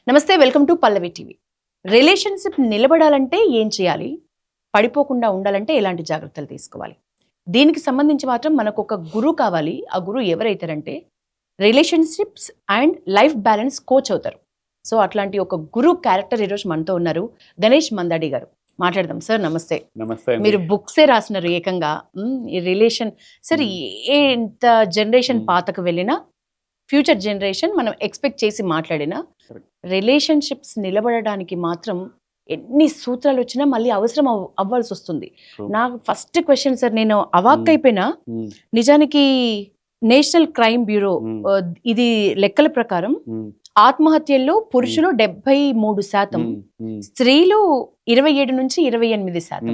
నమస్తే, welcome to Pallavi TV. Relationship నిలబడాలంటే ఏం చేయాలి, పడిపోకుండా ఉండాలంటే ఎలాంటి జాగ్రత్తలు తీసుకోవాలి, దీనికి సంబంధించి మాత్రం మనకు ఒక గురువు కావాలి. ఆ గురువు ఎవరైతారంటే relationships and life balance coach అవుతారు. సో అట్లాంటి ఒక గురువు క్యారెక్టర్ ఈరోజు మనతో ఉన్నారు, గణేష్ మందాడి గారు. మాట్లాడదాం సార్. నమస్తే. నమస్తే. మీరు బుక్సే రాసినారు ఏకంగా. ఈ రిలేషన్ సార్, ఎంత జనరేషన్ పాతకు వెళ్ళినా ఫ్యూచర్ జనరేషన్ మనం ఎక్స్పెక్ట్ చేసి మాట్లాడినా రిలేషన్షిప్స్ నిలబడడానికి మాత్రం ఎన్ని సూత్రాలు వచ్చినా మళ్ళీ అవసరం అవ్వాల్సి వస్తుంది. నాకు ఫస్ట్ క్వశ్చన్ సార్, నేను అవాక్ అయిపోయినా. నిజానికి నేషనల్ క్రైమ్ బ్యూరో ఇది లెక్కల ప్రకారం ఆత్మహత్యల్లో పురుషులు 73%, స్త్రీలు 27 నుంచి 28%.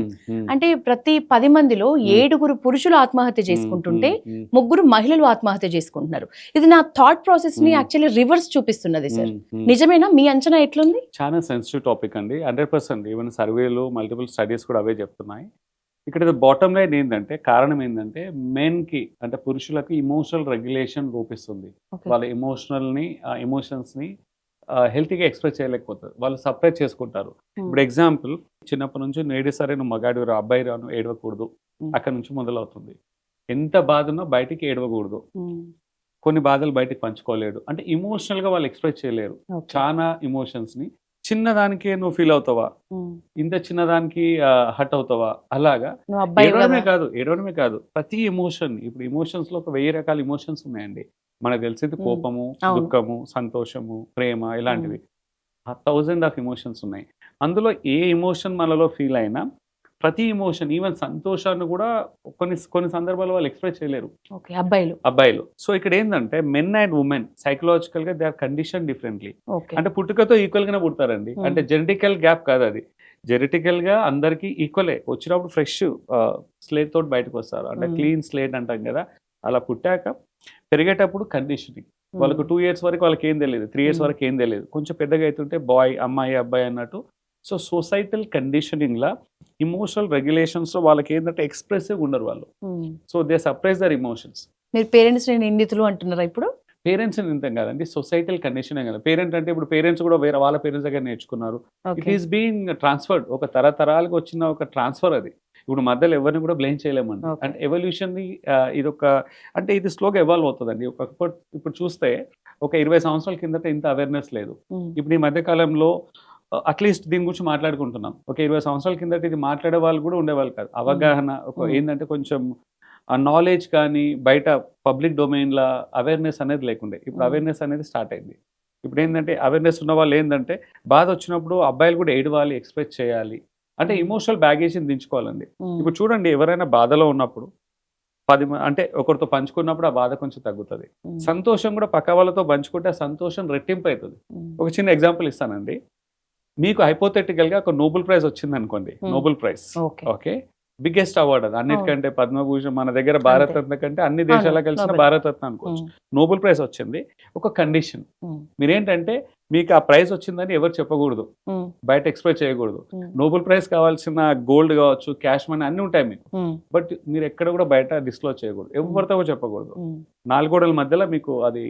అంటే ప్రతి 10 మందిలో 7 పురుషులు ఆత్మహత్య చేసుకుంటుంటే 3 మహిళలు ఆత్మహత్య చేసుకుంటున్నారు. ఇది నా థాట్ ప్రాసెస్ ని యాక్చువల్లీ రివర్స్ చూపిస్తున్నది సార్. నిజమేనా? మీ అంచనా ఎట్లుంది? చాలా సెన్సిటివ్ టాపిక్ అండి. 100%. ఈవెన్ సర్వేలు, మల్టిపుల్ స్టడీస్ కూడా అవే చెప్తున్నాయి. ఇక్కడ బాటమ్ లైన్ ఏంటంటే, కారణం ఏంటంటే మెన్కి అంటే పురుషులకు ఇమోషనల్ రెగ్యులేషన్ రూపిస్తుంది. వాళ్ళ ఎమోషన్స్ని హెల్తీగా ఎక్స్ప్రెస్ చేయలేకపోతారు, వాళ్ళు సపరేట్ చేసుకుంటారు. ఇప్పుడు ఎగ్జాంపుల్, చిన్నప్పటి నుంచి నేడి సరే నువ్వు మగాడు రా, అబ్బాయి రాను, ఏడవకూడదు, అక్కడ నుంచి మొదలవుతుంది. ఎంత బాధ ఉన్నా బయటికి ఏడవకూడదు, కొన్ని బాధలు బయటికి పంచుకోలేడు, అంటే ఇమోషనల్గా వాళ్ళు ఎక్స్ప్రెస్ చేయలేరు చాలా ఎమోషన్స్ని. చిన్నదానికి నువ్వు ఫీల్ అవుతావా, ఇంత చిన్నదానికి హర్ట్ అవుతావా, అలాగా ఏడవడమే కాదు ప్రతి ఎమోషన్. ఇప్పుడు ఎమోషన్స్ లో ఒక 1000 రకాల ఎమోషన్స్ ఉన్నాయండి. మనకు తెలిసింది కోపము, దుఃఖము, సంతోషము, ప్రేమ, ఇలాంటివి 1000 ఆఫ్ ఎమోషన్స్ ఉన్నాయి. అందులో ఏ ఎమోషన్ మనలో ఫీల్ అయినా ప్రతి ఎమోషన్, ఈవెన్ సంతోషాన్ని కూడా కొన్ని సందర్భాల్లో వాళ్ళు ఎక్స్ప్రెస్ చేయలేరు అబ్బాయిలు. సో ఇక్కడ ఏంటంటే మెన్ అండ్ ఉమెన్ సైకలాజికల్ గా దే ఆర్ కండిషన్ డిఫరెంట్లీ. అంటే పుట్టుకతో ఈక్వల్ గానే పుడతారండి. అంటే జెనెటికల్ గ్యాప్ కాదు అది, జెనెటికల్ గా అందరికి ఈక్వలే. వచ్చినప్పుడు ఫ్రెష్ స్లేట్ తోటి బయటకు వస్తారు, అంటే క్లీన్ స్లేట్ అంటాం కదా. అలా పుట్టాక పెరిగేటప్పుడు కండిషనింగ్. వాళ్ళకు 2 years వరకు వాళ్ళకి ఏం తెలియదు, 3 years వరకు ఏం తెలియదు. కొంచెం పెద్దగా అవుతుంటే బాయ్, అమ్మాయి, అబ్బాయి అన్నట్టు. సో సొసైటల్ కండిషనింగ్ లా ఇమోషనల్ రెగ్యులేషన్స్ లో వాళ్ళకి ఏంటంటే ఎక్స్ప్రెసివ్ ఉండరు వాళ్ళు. So they suppress their emotions. మీరు పేరెంట్స్ నిందితులు అంటున్నారా? ఇప్పుడు పేరెంట్స్ నిందితం కాదండి, సొసైటల్ కండిషనింగ్ కదా. పేరెంట్ అంటే ఇప్పుడు పేరెంట్స్ కూడా వేరే వాళ్ళ పేరెంట్స్ దగ్గర నేర్చుకున్నారు. ఇట్ ఈస్ బీయింగ్ ట్రాన్స్ఫర్డ్, ఒక తరతరాలకు వచ్చిన ఒక ట్రాన్స్ఫర్ అది. ఇప్పుడు మధ్యలో ఎవరిని కూడా బ్లేమ్ చేయలేమండి. అంటే ఎవల్యూషన్ ఇదొక, అంటే ఇది స్లోగా ఎవాల్వ్ అవుతుందండి. ఇప్పుడు చూస్తే ఒక 20 సంవత్సరాల కిందట ఇంత అవేర్నెస్ లేదు. ఇప్పుడు ఈ మధ్య కాలంలో అట్లీస్ట్ దీని గురించి మాట్లాడుకుంటున్నాం. ఒక 20 సంవత్సరాల కిందట ఇది మాట్లాడే వాళ్ళు కూడా ఉండేవాళ్ళు కాదు. అవగాహన ఒక ఏంటంటే కొంచెం నాలెడ్జ్ కానీ బయట పబ్లిక్ డొమైన్ల అవేర్నెస్ అనేది లేకుండే. ఇప్పుడు అవేర్నెస్ అనేది స్టార్ట్ అయింది. ఇప్పుడు ఏంటంటే అవేర్నెస్ ఉన్న వాళ్ళు ఏంటంటే బాధ వచ్చినప్పుడు అబ్బాయిలు కూడా ఏడవాలి, ఎక్స్ప్రెస్ చేయాలి, అంటే ఇమోషనల్ బ్యాగేజ్ని దించుకోవాలండి. ఇప్పుడు చూడండి, ఎవరైనా బాధలో ఉన్నప్పుడు అంటే ఒకరితో పంచుకున్నప్పుడు ఆ బాధ కొంచెం తగ్గుతుంది. సంతోషం కూడా పక్క వాళ్ళతో పంచుకుంటే ఆ సంతోషం రెట్టింపు అవుతుంది. ఒక చిన్న ఎగ్జాంపుల్ ఇస్తానండి. మీకు హైపోథెటికల్ గా ఒక నోబెల్ ప్రైజ్ వచ్చింది అనుకోండి. Nobel prize okay, biggest award అది. అన్నిటికంటే పద్మభూషణ్, మన దగ్గర భారతరత్న కంటే అన్ని దేశాలకు కలిసిన భారతరత్న అనుకోవచ్చు. నోబెల్ ప్రైజ్ వచ్చింది. ఒక కండిషన్, మీరేంటంటే మీకు ఆ ప్రైజ్ వచ్చిందని ఎవరు చెప్పకూడదు, బయట ఎక్స్ప్రెస్ చేయకూడదు. నోబెల్ ప్రైజ్ కావాల్సిన గోల్డ్ కావచ్చు, క్యాష్ మనీ అన్ని ఉంటాయి మీకు, బట్ మీరు ఎక్కడ కూడా బయట డిస్క్లోజ్ చేయకూడదు, ఎవరితో చెప్పకూడదు. 4 గోడల మధ్యలో మీకు అది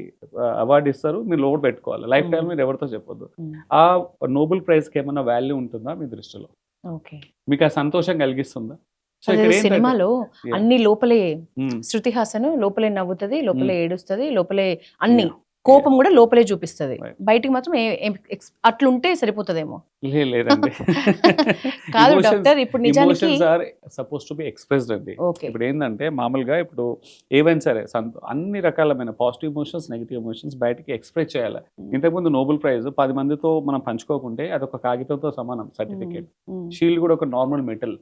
అవార్డు ఇస్తారు, మీరు లోడ్ పెట్టుకోవాలి. లైఫ్ టైం మీరు ఎవరితో చెప్పొద్దు. ఆ నోబెల్ ప్రైజ్కి ఏమన్నా వాల్యూ ఉంటుందా మీ దృష్టిలో? మీకు ఆ సంతోషం కలిగిస్తుందా? సినిమాలో అన్ని లోపలే శృతి హాసన్ లోపలే నవ్వుతుంది, లోపలే ఏడుస్తుంది, లోపలే అన్ని కోపం కూడా లోపలే చూపిస్తుంది, బయటికి మాత్రం అట్లుంటే సరిపోతుందేమో. లేదండి, కాదు డాక్టర్. ఇప్పుడు నిజానికి సపోజ్ టు బి ఎక్స్ప్రెస్డ్ అండి. ఇప్పుడు ఏంటంటే మామూలుగా ఇప్పుడు ఏవైనా సరే అన్ని రకాలమైన పాజిటివ్ ఎమోషన్స్, నెగిటివ్ ఎమోషన్స్ బయటికి ఎక్స్ప్రెస్ చేయాలి. ఇంతకుముందు నోబెల్ ప్రైజ్ 10 మందితో మనం పంచుకోకుంటే అదొక కాగితంతో సమానం, సర్టిఫికేట్. షీల్డ్ కూడా ఒక నార్మల్ మెటల్,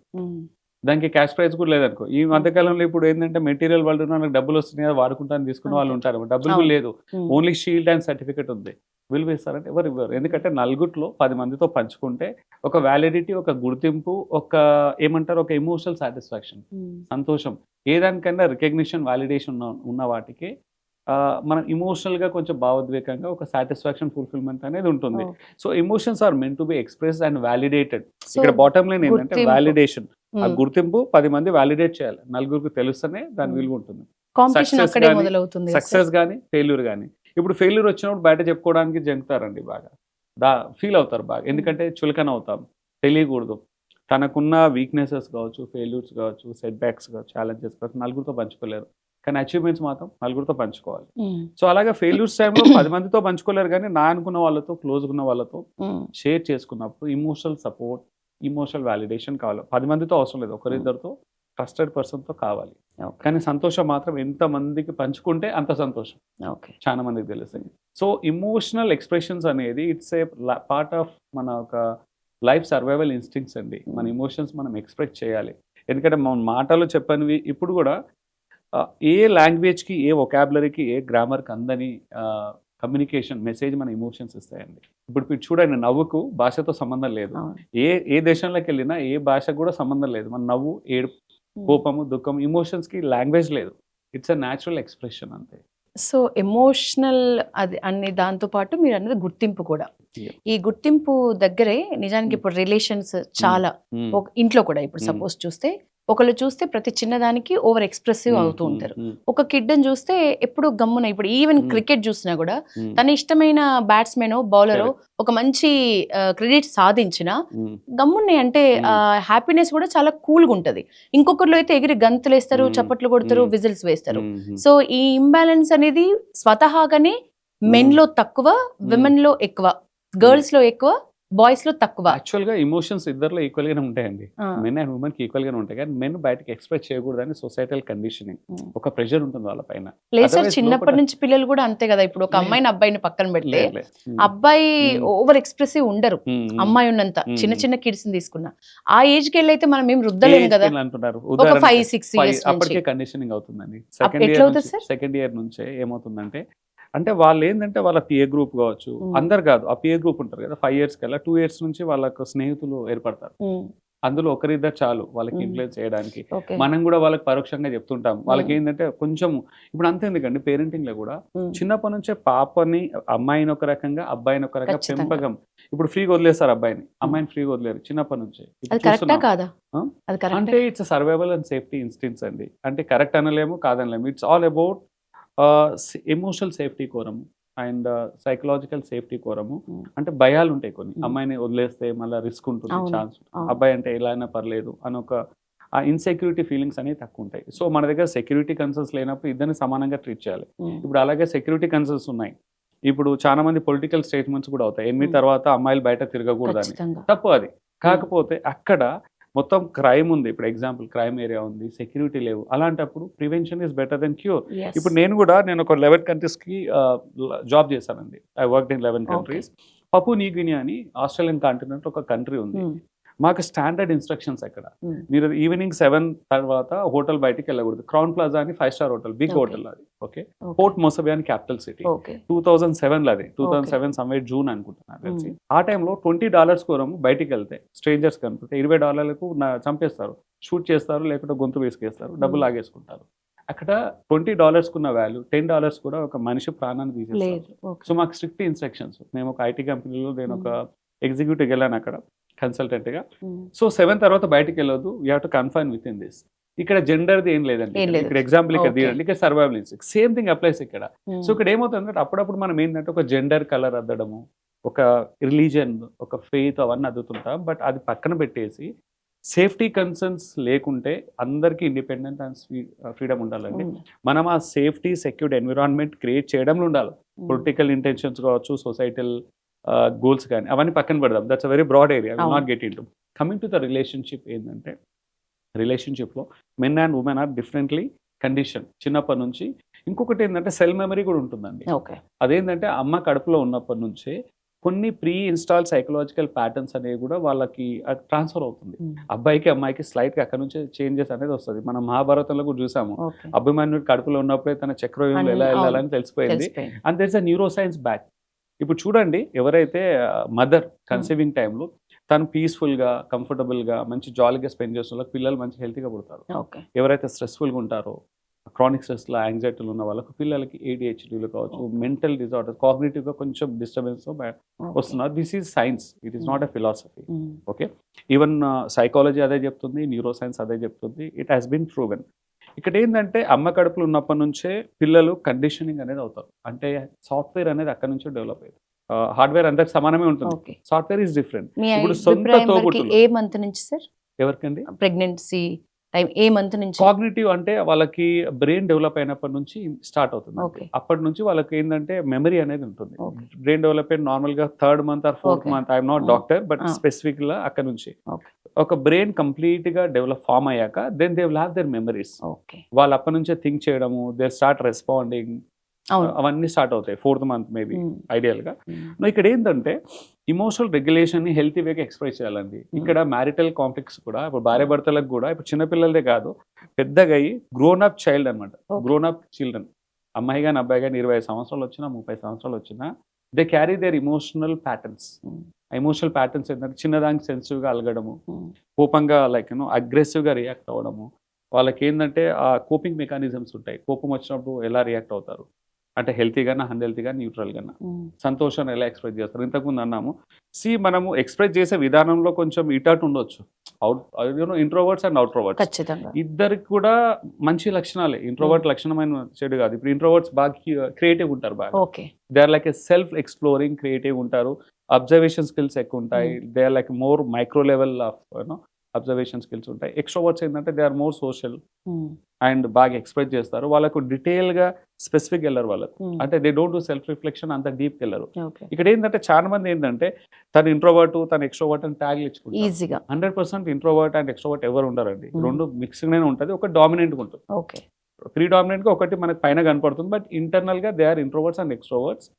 దానికి క్యాష్ ప్రైజ్ కూడా లేదనుకో. ఈ మధ్యకాలంలో ఇప్పుడు ఏంటంటే మెటీరియల్ వాళ్ళు నాకు డబ్బులు వస్తున్నాయి వాడుకుంటాను తీసుకున్న వాళ్ళు ఉంటారు, డబ్బులు కూడా లేదు, ఓన్లీ షీల్డ్ అండ్ సర్టిఫికేట్ ఉంది. విలువ ఇస్తారంటే ఎవరు ఇవ్వరు. ఎందుకంటే నలుగుట్లో 10 మందితో పంచుకుంటే ఒక వ్యాలిడిటీ, ఒక గుర్తింపు, ఒక ఏమంటారు, ఒక ఎమోషనల్ సాటిస్ఫాక్షన్, సంతోషం. ఏదానికైనా రికగ్నిషన్, వ్యాలిడేషన్ ఉన్న వాటికి మనం ఇమోషనల్గా కొంచెం భావోద్వేగంగా ఒక సాటిస్ఫాక్షన్, ఫుల్ఫిల్మెంట్ అనేది ఉంటుంది. So emotions are meant to be expressed and validated. ఇక్కడ బాటమ్ లైన్ ఏంటంటే వ్యాలిడేషన్, ఆ గుర్తింపు 10 మంది వ్యాలిడేట్ చేయాలి, నలుగురికి తెలుస్తేనే దాని విలువ ఉంటుంది. సక్సెస్ కానీ ఫెయిల్యూర్ కానీ. ఇప్పుడు ఫెయిల్యూర్ వచ్చినప్పుడు బయట చెప్పుకోవడానికి జంకుతారండి బాగా. ఫీల్ అవుతారు బాగా, ఎందుకంటే చులకన అవుతాం, తెలియకూడదు. తనకున్న వీక్నెసెస్ కావచ్చు, ఫెయిల్యూర్స్ కావచ్చు, సెట్ బ్యాక్స్ కావచ్చు, ఛాలెంజెస్ కావచ్చు, నలుగురితో పంచుకోలేరు. కానీ అచీవ్మెంట్స్ మాత్రం నలుగురితో పంచుకోవాలి. సో అలాగే ఫెయిల్యూర్స్ టైంలో 10 మందితో పంచుకోలేరు, కానీ నా అనుకున్న వాళ్ళతో, క్లోజ్గా ఉన్న వాళ్ళతో షేర్ చేసుకున్నప్పుడు ఇమోషనల్ సపోర్ట్, ఇమోషనల్ వ్యాలిడేషన్ కావాలి. 10 మందితో అవసరం లేదు, ఒకరిద్దరితో ట్రస్టెడ్ పర్సన్తో కావాలి. కానీ సంతోషం మాత్రం ఎంతమందికి పంచుకుంటే అంత సంతోషం చాలా మందికి తెలుస్తుంది. సో ఇమోషనల్ ఎక్స్ప్రెషన్స్ అనేది ఇట్స్ ఏ పార్ట్ ఆఫ్ మన ఒక లైఫ్ సర్వైవల్ ఇన్స్టింక్ట్స్ అండి. మన ఇమోషన్స్ మనం ఎక్స్ప్రెస్ చేయాలి. ఎందుకంటే మన మాటలు చెప్పనివి ఇప్పుడు కూడా ఏ లాంగ్వేజ్కి, ఏ వొకాబులరీకి, ఏ గ్రామర్కి అందని కమ్యూనికేషన్ మెసేజ్ మన ఇమోషన్స్ ఇస్తాయండి. ఇప్పుడు చూడండి, నవ్వుకు భాషతో సంబంధం లేదు. ఏ దేశంలోకి వెళ్ళినా ఏ భాషకు కూడా సంబంధం లేదు. మన నవ్వు, ఏడుపు, కోపము, దుఃఖం, ఇమోషన్స్కి లాంగ్వేజ్ లేదు. ఇట్స్ అ న్యాచురల్ ఎక్స్ప్రెషన్ అంతే. సో ఎమోషనల్ అది అన్ని దాంతో పాటు మీరు అన్నది గుర్తింపు కూడా. ఈ గుర్తింపు దగ్గరే నిజానికి ఇప్పుడు రిలేషన్స్ చాలా ఇంట్లో కూడా ఇప్పుడు సపోజ్ చూస్తే ఒకళ్ళు చూస్తే ప్రతి చిన్నదానికి ఓవర్ ఎక్స్ప్రెసివ్ అవుతూ ఉంటారు. ఒక కిడ్ని చూస్తే ఎప్పుడు గమ్మున, ఇప్పుడు ఈవెన్ క్రికెట్ చూసినా కూడా తన ఇష్టమైన బ్యాట్స్మెన్ బౌలర్ ఒక మంచి క్రెడిట్ సాధించిన గమ్ముని అంటే హ్యాపీనెస్ కూడా చాలా కూల్గా ఉంటది. ఇంకొకరిలో అయితే ఎగిరి గంతులు వేస్తారు, చప్పట్లు కొడతారు, విజిల్స్ వేస్తారు. సో ఈ ఇంబ్యాలెన్స్ అనేది స్వతహాగానే మెన్ లో తక్కువ, విమెన్ లో ఎక్కువ, గర్ల్స్ లో ఎక్కువ, బాయ్స్ లో తక్కువ. యాక్చువల్ గా ఇమోషన్స్ ఇద్దరులో ఈక్వల్ గానే ఉంటాయండి. మెన్ అండ్ ఉమెన్ కి ఈక్వల్ గానే ఉంటాయి, కానీ మెన్ బయటకి ఎక్స్ప్రెస్ చేయకూడదని సొసైటల్ కండిషనింగ్, ఒక ప్రెషర్ ఉంటుంది వాళ్ళ పైన. లేదు సార్, చిన్నప్పటి నుంచి పిల్లలు కూడా అంతే కదా. ఇప్పుడు ఒక అమ్మాయిని అబ్బాయిని పక్కన పెడితే అబ్బాయి ఓవర్ ఎక్స్ప్రెసివ్ ఉండరు, అమ్మాయి ఉన్నంత. చిన్న చిన్న కిడ్స్ తీసుకున్నా ఆ ఏజ్ కి వెళ్ళి అయితే మనం ఏం రుద్దలేము కదా అంటున్నారు. 5-6 years అప్పటికే కండిషనింగ్ అవుతుందండి. సెకండ్ ఇయర్ నుంచే ఏమవుతుందంటే, అంటే వాళ్ళు ఏంటంటే వాళ్ళ పియర్ గ్రూప్ కావచ్చు, అందరు కాదు, ఆ పియర్ గ్రూప్ ఉంటారు కదా, 5 years కల్లా 2 years నుంచి వాళ్ళకు స్నేహితులు ఏర్పడతారు. అందులో ఒకరిద్దరు చాలు వాళ్ళకి ఇన్ఫ్లుయెన్స్ చేయడానికి. మనం కూడా వాళ్ళకి పరోక్షంగా చెప్తుంటాం. వాళ్ళకి ఏంటంటే కొంచెం ఇప్పుడు అంతే ఎందుకండి, పేరెంటింగ్ లో కూడా చిన్నప్పటి నుంచే పాపని, అమ్మాయిని ఒక రకంగా, అబ్బాయిని ఒక రకంగా పెంపకం. ఇప్పుడు ఫ్రీగా వదిలేస్తారు అబ్బాయిని, అమ్మాయిని ఫ్రీగా వదిలేరు చిన్నప్పటి నుంచే. అంటే it's survival and safety instincts అండి. అంటే కరెక్ట్ అనలేము, కాదనలేము. It's all about emotional safety కోరము అండ్ సైకలాజికల్ సేఫ్టీ కోరము. అంటే భయాలు ఉంటాయి కొన్ని, అమ్మాయిని వదిలేస్తే మళ్ళీ రిస్క్ ఉంటుంది, ఛాన్స్, అబ్బాయి అంటే ఎలా అయినా పర్లేదు అని ఒక ఆ ఇన్సెక్యూరిటీ ఫీలింగ్స్ అనేవి తక్కువ ఉంటాయి. సో మన దగ్గర సెక్యూరిటీ కన్సర్న్స్ లేనప్పుడు ఇద్దరిని సమానంగా ట్రీట్ చేయాలి. ఇప్పుడు అలాగే సెక్యూరిటీ కన్సర్న్స్ ఉన్నాయి. ఇప్పుడు చాలా మంది పొలిటికల్ స్టేట్మెంట్స్ కూడా అవుతాయి, 8 తర్వాత అమ్మాయిలు బయట తిరగకూడదని. తప్పు అది. కాకపోతే అక్కడ మొత్తం క్రైమ్ ఉంది. ఇప్పుడు ఎగ్జాంపుల్ క్రైమ్ ఏరియా ఉంది, సెక్యూరిటీ లేవు. అలాంటప్పుడు prevention is better than cure. ఇప్పుడు నేను ఒక 11 కంట్రీస్కి జాబ్ చేశానండి. I worked in 11 countries. Papua New Guinea అని ఆస్ట్రేలియన్ కాంటినెంట్ ఒక కంట్రీ ఉంది. మాకు స్టాండర్డ్ ఇన్స్ట్రక్షన్స్ అక్కడ, మీరు ఈవినింగ్ 7 తర్వాత హోటల్ బయటికి వెళ్ళకూడదు. క్రౌన్ ప్లాజా అని 5 star హోటల్, బిగ్ హోటల్ అది. ఓకే, పోర్ట్ మొసబే అని క్యాపిటల్ సిటీ. 2007 అది, 2007 సమ్వేర్ జూన్ అనుకుంటున్నాను తెలిసి. ఆ టైంలో $20 కోరము బయటికి వెళ్తే స్ట్రేంజర్స్ కనుకుంటే $20 చంపేస్తారు, షూట్ చేస్తారు, లేకుంటే గొంతు వేసుకేస్తారు, డబ్బులు లాగేసుకుంటారు. అక్కడ $20 కున్న వాల్యూ $10 కూడా ఒక మనిషి ప్రాణాన్ని తీసేస్తారు. సో మాకు స్ట్రిక్ట్ ఇన్స్ట్రక్షన్స్. మేము ఒక ఐటీ కంపెనీలో నేను ఒక ఎగ్జిక్యూటివ్ వెళ్ళాను అక్కడ కన్సల్టెంట్గా. సో 7 తర్వాత బయటికి వెళ్ళొద్దు, you have to confine with in this. ఇక్కడ జెండర్ది ఏం లేదండి. ఇక్కడ ఎగ్జాంపుల్ ఇక్కడ తీయండి, ఇక్కడ survival instinct same thing applies ఇక్కడ. సో ఇక్కడ ఏమవుతుందంటే అప్పుడప్పుడు మనం ఏంటంటే ఒక జెండర్ కలర్ అద్దడము, ఒక రిలీజన్, ఒక ఫెయిత్ అవన్నీ అద్దుతుంటాం. బట్ అది పక్కన పెట్టేసి సేఫ్టీ కన్సర్న్స్ లేకుంటే అందరికీ ఇండిపెండెంట్ అండ్ ఫ్రీడమ్ ఉండాలండి. మనం ఆ సేఫ్టీ సెక్యూర్డ్ ఎన్విరాన్మెంట్ క్రియేట్ చేయడంలో ఉండాలి. పొలిటికల్ ఇంటెన్షన్స్ కావచ్చు, సొసైటల్ గోల్స్ కానీ అవన్నీ పక్కన పెడదాం. That's a very broad area, will not get into. Coming to the relationship ఏంటంటే, రిలేషన్షిప్లో men and women are differently condition చిన్నప్పటి నుంచి. ఇంకొకటి ఏంటంటే సెల్ మెమరీ కూడా ఉంటుందండి. అదేంటంటే అమ్మ కడుపులో ఉన్నప్పటి నుంచే కొన్ని ప్రీ ఇన్స్టాల్ సైకలాజికల్ ప్యాటర్న్స్ అనేవి కూడా వాళ్ళకి ట్రాన్స్ఫర్ అవుతుంది. అబ్బాయికి అమ్మాయికి స్లైట్గా అక్కడ నుంచి చేంజెస్ అనేది వస్తుంది. మనం మహాభారతంలో కూడా చూసాము, అభిమన్యుడు కడుపులో ఉన్నప్పుడే తన చక్రవ్యూహంలో ఎలా వెళ్ళాలని తెలిసిపోయింది. And there is a neuroscience back. ఇప్పుడు చూడండి, ఎవరైతే మదర్ కన్సీవింగ్ టైంలో తను పీస్ఫుల్గా, కంఫర్టబుల్గా, మంచి జాలీగా స్పెండ్ చేస్తున్న పిల్లలు మంచి హెల్తీగా పుడతారు. ఎవరైతే స్ట్రెస్ఫుల్గా ఉంటారో, క్రానిక్ స్ట్రెస్లో, యాంగ్జైటీలు ఉన్న వాళ్ళకు పిల్లలకి ADHDలు కావచ్చు, మెంటల్ డిజార్డర్, కాగ్నిటివ్గా కొంచెం డిస్టర్బెన్స్ వస్తున్నారు. This is science, it is not a philosophy. Okay, even psychology అదే చెప్తుంది, న్యూరో సైన్స్ అదే చెప్తుంది. It has been proven. ఇక్కడ ఏంటంటే అమ్మ కడుపులో ఉన్నప్పటి నుంచే పిల్లలు కండిషనింగ్ అనేది అవుతారు. అంటే సాఫ్ట్వేర్ అనేది అక్కడ నుంచే డెవలప్ అయ్యింది. హార్డ్వేర్ అందరికి సమానమే ఉంటుంది, ఓకే. Software is different. మీ ఇప్పుడు సొంత అభిప్రాయం వరకు తోబుట్టులు ఏ మంత్ నుంచి సార్ ఎవరికండి? ప్రెగ్నెన్సీ టైం ఏ మంత్ నుంచి? కాగ్నిటివ్ అంటే వాళ్ళకి బ్రెయిన్ డెవలప్ అయినప్పటి నుంచి స్టార్ట్ అవుతుంది. ఓకే. అప్పటి నుంచి వాళ్ళకి ఏంటంటే మెమరీ అనేది ఉంటుంది. ఓకే. బ్రెయిన్ డెవలప్ అయిన నార్మల్ గా 3rd month or 4th Okay. month, I'm not Mm. Doctor but Ah. Specific గా అక్కడ నుంచి Okay. ఒక బ్రెయిన్ కంప్లీట్ గా డెవలప్ ఫామ్ అయ్యాక then they will have their memories. Okay. వాళ్ళు అప్పటి నుంచే థింక్ చేయడము, దే స్టార్ట్ రెస్పాండింగ్, అవును. అవన్నీ స్టార్ట్ అవుతాయి 4th month maybe Mm. Ideal గా. Mm. ఇక్కడ ఏంటంటే ఇమోషనల్ రెగ్యులేషన్ ని హెల్తీ వేగా ఎక్స్ప్రెస్ చేయాలండి. ఇక్కడ మ్యారిటల్ కాంఫ్లిక్ట్స్ కూడా ఇప్పుడు భార్య భర్తలకు కూడా ఇప్పుడు చిన్నపిల్లలదే కాదు, పెద్దగా అయ్యి గ్రోన్ అప్ చైల్డ్ అనమాట, Okay. గ్రోన్ అప్ చిల్డ్రన్, అమ్మాయి కానీ అబ్బాయి కానీ 25 సంవత్సరాలు వచ్చినా 30 సంవత్సరాలు వచ్చినా they carry their emotional patterns. Mm. Emotional patterns ఏంటంటే చిన్నదానికి సెన్సిటివ్గా అలగడము, Mm. కోపంగా లైక్ అగ్రెసివ్గా రియాక్ట్ అవ్వడము, వాళ్ళకి ఏంటంటే ఆ కోపింగ్ మెకానిజమ్స్ ఉంటాయి. కోపం వచ్చినప్పుడు ఎలా రియాక్ట్ అవుతారు అంటే హెల్తీగానా అన్హెల్తీగా న్యూట్రల్గానా, Mm. సంతోషాన్ని ఎలా ఎక్స్ప్రెస్ చేస్తారు. ఇంతకుముందు అన్నాము మనము ఎక్స్ప్రెస్ చేసే విధానంలో కొంచెం ఇటాట్ ఉండొచ్చు, ఇంట్రోవర్ట్స్ అండ్ అవుట్రోవర్ట్స్ ఖచ్చితంగా. ఇద్దరికి కూడా మంచి లక్షణాలే. ఇంట్రోవర్ట్ లక్షణమైన చెడు కాదు. ఇప్పుడు ఇంట్రోవర్ట్స్ బాగా క్రియేటివ్ ఉంటారు, బాగా okay. They are like a self exploring creative ఉంటారు, అబ్జర్వేషన్ స్కిల్స్ ఎక్కువ ఉంటాయి, they are like more micro level of observation skills ఉంటాయి. ఎక్స్ట్రోవర్ట్స్ ఏంటంటే they are more social Mm. And బాగా ఎక్స్ప్రెస్ చేస్తారు. వాళ్ళకు డీటెయిల్గా స్పెసిఫిక్ వెళ్ళరు వాళ్ళకు, Mm. అంటే they don't do self reflection, అంత డీప్ వెళ్ళరు. ఓకే. ఇక్కడ ఏంటంటే చాలా మంది ఏంటంటే తను ఇంట్రోవర్ట్ తను ఎక్స్ట్రోవర్ట్ అని ట్యాగ్ ఇచ్చుకుంటారు. ఈజీగా. 100% ఇంట్రోవర్ట్ అండ్ ఎక్స్ట్రోవర్ట్ ఎవరు ఉండరండి. Mm. రెండు మిక్స్గానే ఉంటుంది, ఒక డామినెంట్గా ఉంటుంది. ఓకే. ప్రీడామినెంట్గా ఒకటి మనకు పైన కనపడుతుంది, బట్ ఇంటర్నల్గా they are introverts and extroverts.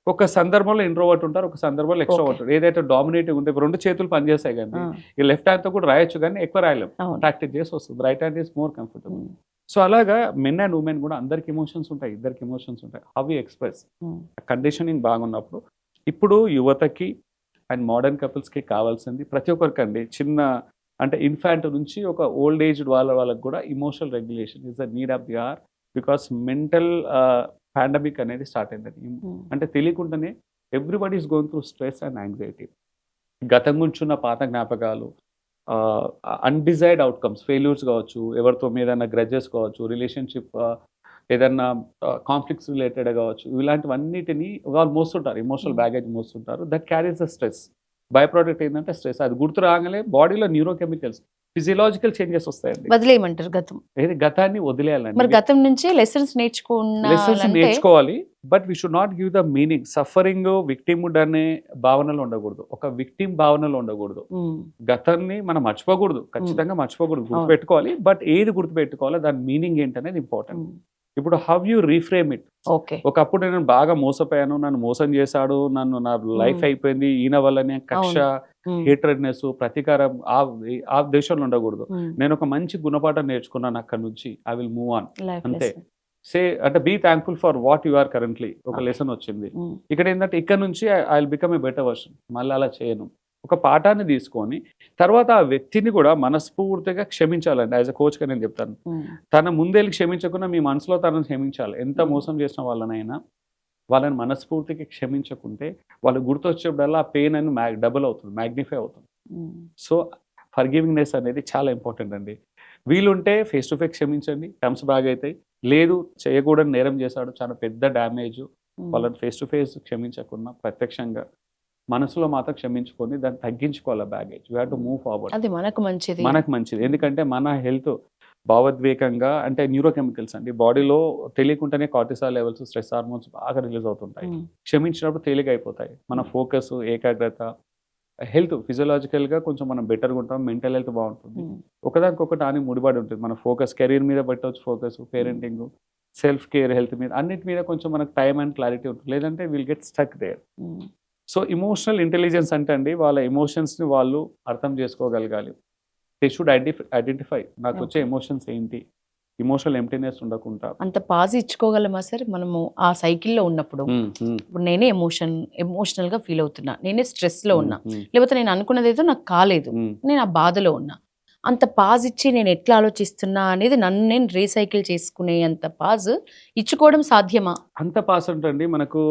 ఒక సందర్భంలో ఇంట్రోవర్ట్ ఉంటారు, ఒక సందర్భంలో ఎక్స్ట్రోవర్ట్ ఉంటారు. ఏదైతే డామినేటివ్ ఉంటే రెండు చేతులు పనిచేస్తాయి కానీ Ah. ఈ లెఫ్ట్ హ్యాండ్తో కూడా రాయొచ్చు కానీ ఎక్కువ రాయలేము, అవును. ప్రాక్టీస్ చేసి వస్తుంది. Right hand is more comfortable. Mm. So అలాగా మెన్ అండ్ ఉమెన్ కూడా అందరికి ఎమోషన్స్ ఉంటాయి, ఇద్దరికి ఎమోషన్స్ ఉంటాయి. How you express Mm. Conditioning బాగున్నప్పుడు. ఇప్పుడు యువతకి అండ్ మోడర్న్ కపుల్స్కి కావాల్సింది ప్రతి ఒక్కరికి అండి, చిన్న అంటే ఇన్ఫాంట్ నుంచి ఒక ఓల్డ్ ఏజ్ వాళ్ళకి కూడా emotional regulation is the need of the hour. Because mental pandemic అనేది స్టార్ట్ అయిందండి. Mm. అంటే తెలియకుండానే everybody is going through stress and anxiety. గతం గురించి ఉన్న పాత జ్ఞాపకాలు, అన్డిజైర్డ్ అవుట్కమ్స్, ఫెయిల్యూర్స్ కావచ్చు, ఎవరితో ఏదైనా గ్రడ్జెస్ కావచ్చు, రిలేషన్షిప్ ఏదన్నా కాన్ఫ్లిక్ట్స్ రిలేటెడ్ కావచ్చు, ఇలాంటివన్నిటిని వాళ్ళు మోస్తుంటారు, ఎమోషనల్ బ్యాగేజ్ మోస్తుంటారు. That carries the stress. By product ఏంటంటే స్ట్రెస్. అది గుర్తు రాగానే బాడీలో న్యూరోకెమికల్స్, ఫిజియలాజికల్ చేంజెస్ వస్తాయండి. వదిలేయమంటారు గతం. ఏది గతాన్ని మరి వదిలేయాలండి. గతం నుంచి లెసన్స్ లెసన్స్ నేర్చుకున్నారంటే నేర్చుకోవాలి, but we should not give the meaning. Suffering victimhood అనే భావనలో ఉండకూడదు, ఒక విక్టిమ్ భావనలో ఉండకూడదు. Mm. గతాన్ని మనం మర్చిపోకూడదు, ఖచ్చితంగా మర్చిపోకూడదు, గుర్తుపెట్టుకోవాలి. బట్ ఏది గుర్తుపెట్టుకోవాలో దాని మీనింగ్ ఏంటనేది ఇంపార్టెంట్. Mm. ఇప్పుడు how you reframe it. Okay. ఒకప్పుడు నేను బాగా మోసపోయాను, నన్ను మోసం చేశాడు, నా లైఫ్ అయిపోయింది ఈయన వల్లనే, కక్ష, Mm. హేట్రెడ్నెస్, ప్రతీకారం ఆ దేశంలో ఉండకూడదు. Mm. నేను ఒక మంచి గుణపాఠం నేర్చుకున్నాను అక్కడ నుంచి, I will move on. Life అంతే. lesson. అంటే be thankful for what you are currently. ఒక Okay. లెసన్ వచ్చింది. Mm. ఇక్కడ ఏంటంటే ఇక్కడ నుంచి I will become a better version, మళ్ళీ అలా చేయను. ఒక పాఠాన్ని తీసుకొని తర్వాత ఆ వ్యక్తిని కూడా మనస్ఫూర్తిగా క్షమించాలండి. యాజ్ అ కోచ్గా నేను చెప్తాను, Mm. తన ముందెళ్ళి క్షమించకుండా మీ మనసులో తనను క్షమించాలి. ఎంత Mm. మోసం చేసిన వాళ్ళనైనా వాళ్ళని మనస్ఫూర్తిగా క్షమించకుంటే వాళ్ళు గుర్తొచ్చేప్పుడల్లా ఆ పెయిన్ అని డబుల్ అవుతుంది, మ్యాగ్నిఫై అవుతుంది. Mm. సో ఫర్గివింగ్నెస్ అనేది చాలా ఇంపార్టెంట్ అండి. వీలుంటే ఫేస్ టు ఫేస్ క్షమించండి, టర్మ్స్ బాగా అవుతాయి. లేదు చేయకూడని నేరం చేశాడు, చాలా పెద్ద డ్యామేజ్, Mm. వాళ్ళని ఫేస్ టు ఫేస్ క్షమించకుండా ప్రత్యక్షంగా మనసులో మాత్రం క్షమించుకొని దాన్ని తగ్గించుకోవాలి baggage. We have to move forward. అది మనకు మంచిది. మనకు మంచిది, ఎందుకంటే మన హెల్త్ భావోద్వేగంగా అంటే న్యూరోకెమికల్స్ అండి, బాడీలో తెలియకుండానే కార్టిసాల్ లెవెల్స్, స్ట్రెస్ హార్మోన్స్ బాగా రిలీజ్ అవుతుంటాయి. Mm. క్షమించినప్పుడు తేలిక అయిపోతాయి. మన ఫోకస్, ఏకాగ్రత, హెల్త్ ఫిజియలాజికల్గా కొంచెం మనం బెటర్గా ఉంటాం, మెంటల్ హెల్త్ బాగుంటుంది. Mm. ఒకదానికొకటి అని ముడిపడి ఉంటుంది. మన ఫోకస్ కెరీర్ మీద పెట్టవచ్చు, focus parenting, self care, health మీద, అన్నిటి మీద కొంచెం మనకు టైం అండ్ క్లారిటీ ఉంటుంది. లేదంటే will get stuck there. Mm. So emotional intelligence అంటే అండి, వాళ్ళ ఎమోషన్స్ని వాళ్ళు అర్థం చేసుకోగలగాలి. దే షుడ్ ఐడెంటిఫై నాకు వచ్చే Okay. ఎమోషన్స్ ఏంటి, ఇమోషనల్ ఎంప్టీనెస్ ఉండకుండా. అంత పాజ్ ఇచ్చుకోగలమా సార్ మనము ఆ సైకిల్లో ఉన్నప్పుడు? ఇప్పుడు నేనే ఎమోషనల్గా ఫీల్ అవుతున్నా, నేనే స్ట్రెస్లో ఉన్నా, లేకపోతే నేను అనుకున్నది ఏదో నాకు కాలేదు, నేను ఆ బాధలో ఉన్నా, అంత పాజ్ ఇచ్చి నేను ఎట్లా ఆలోచిస్తున్నా అనేది నన్ను నేను రీసైకిల్ చేసుకునే అంత పాజ్ ఇచ్చుకోవడం సాధ్యమా? అంత పాస్ అంటండి మనకు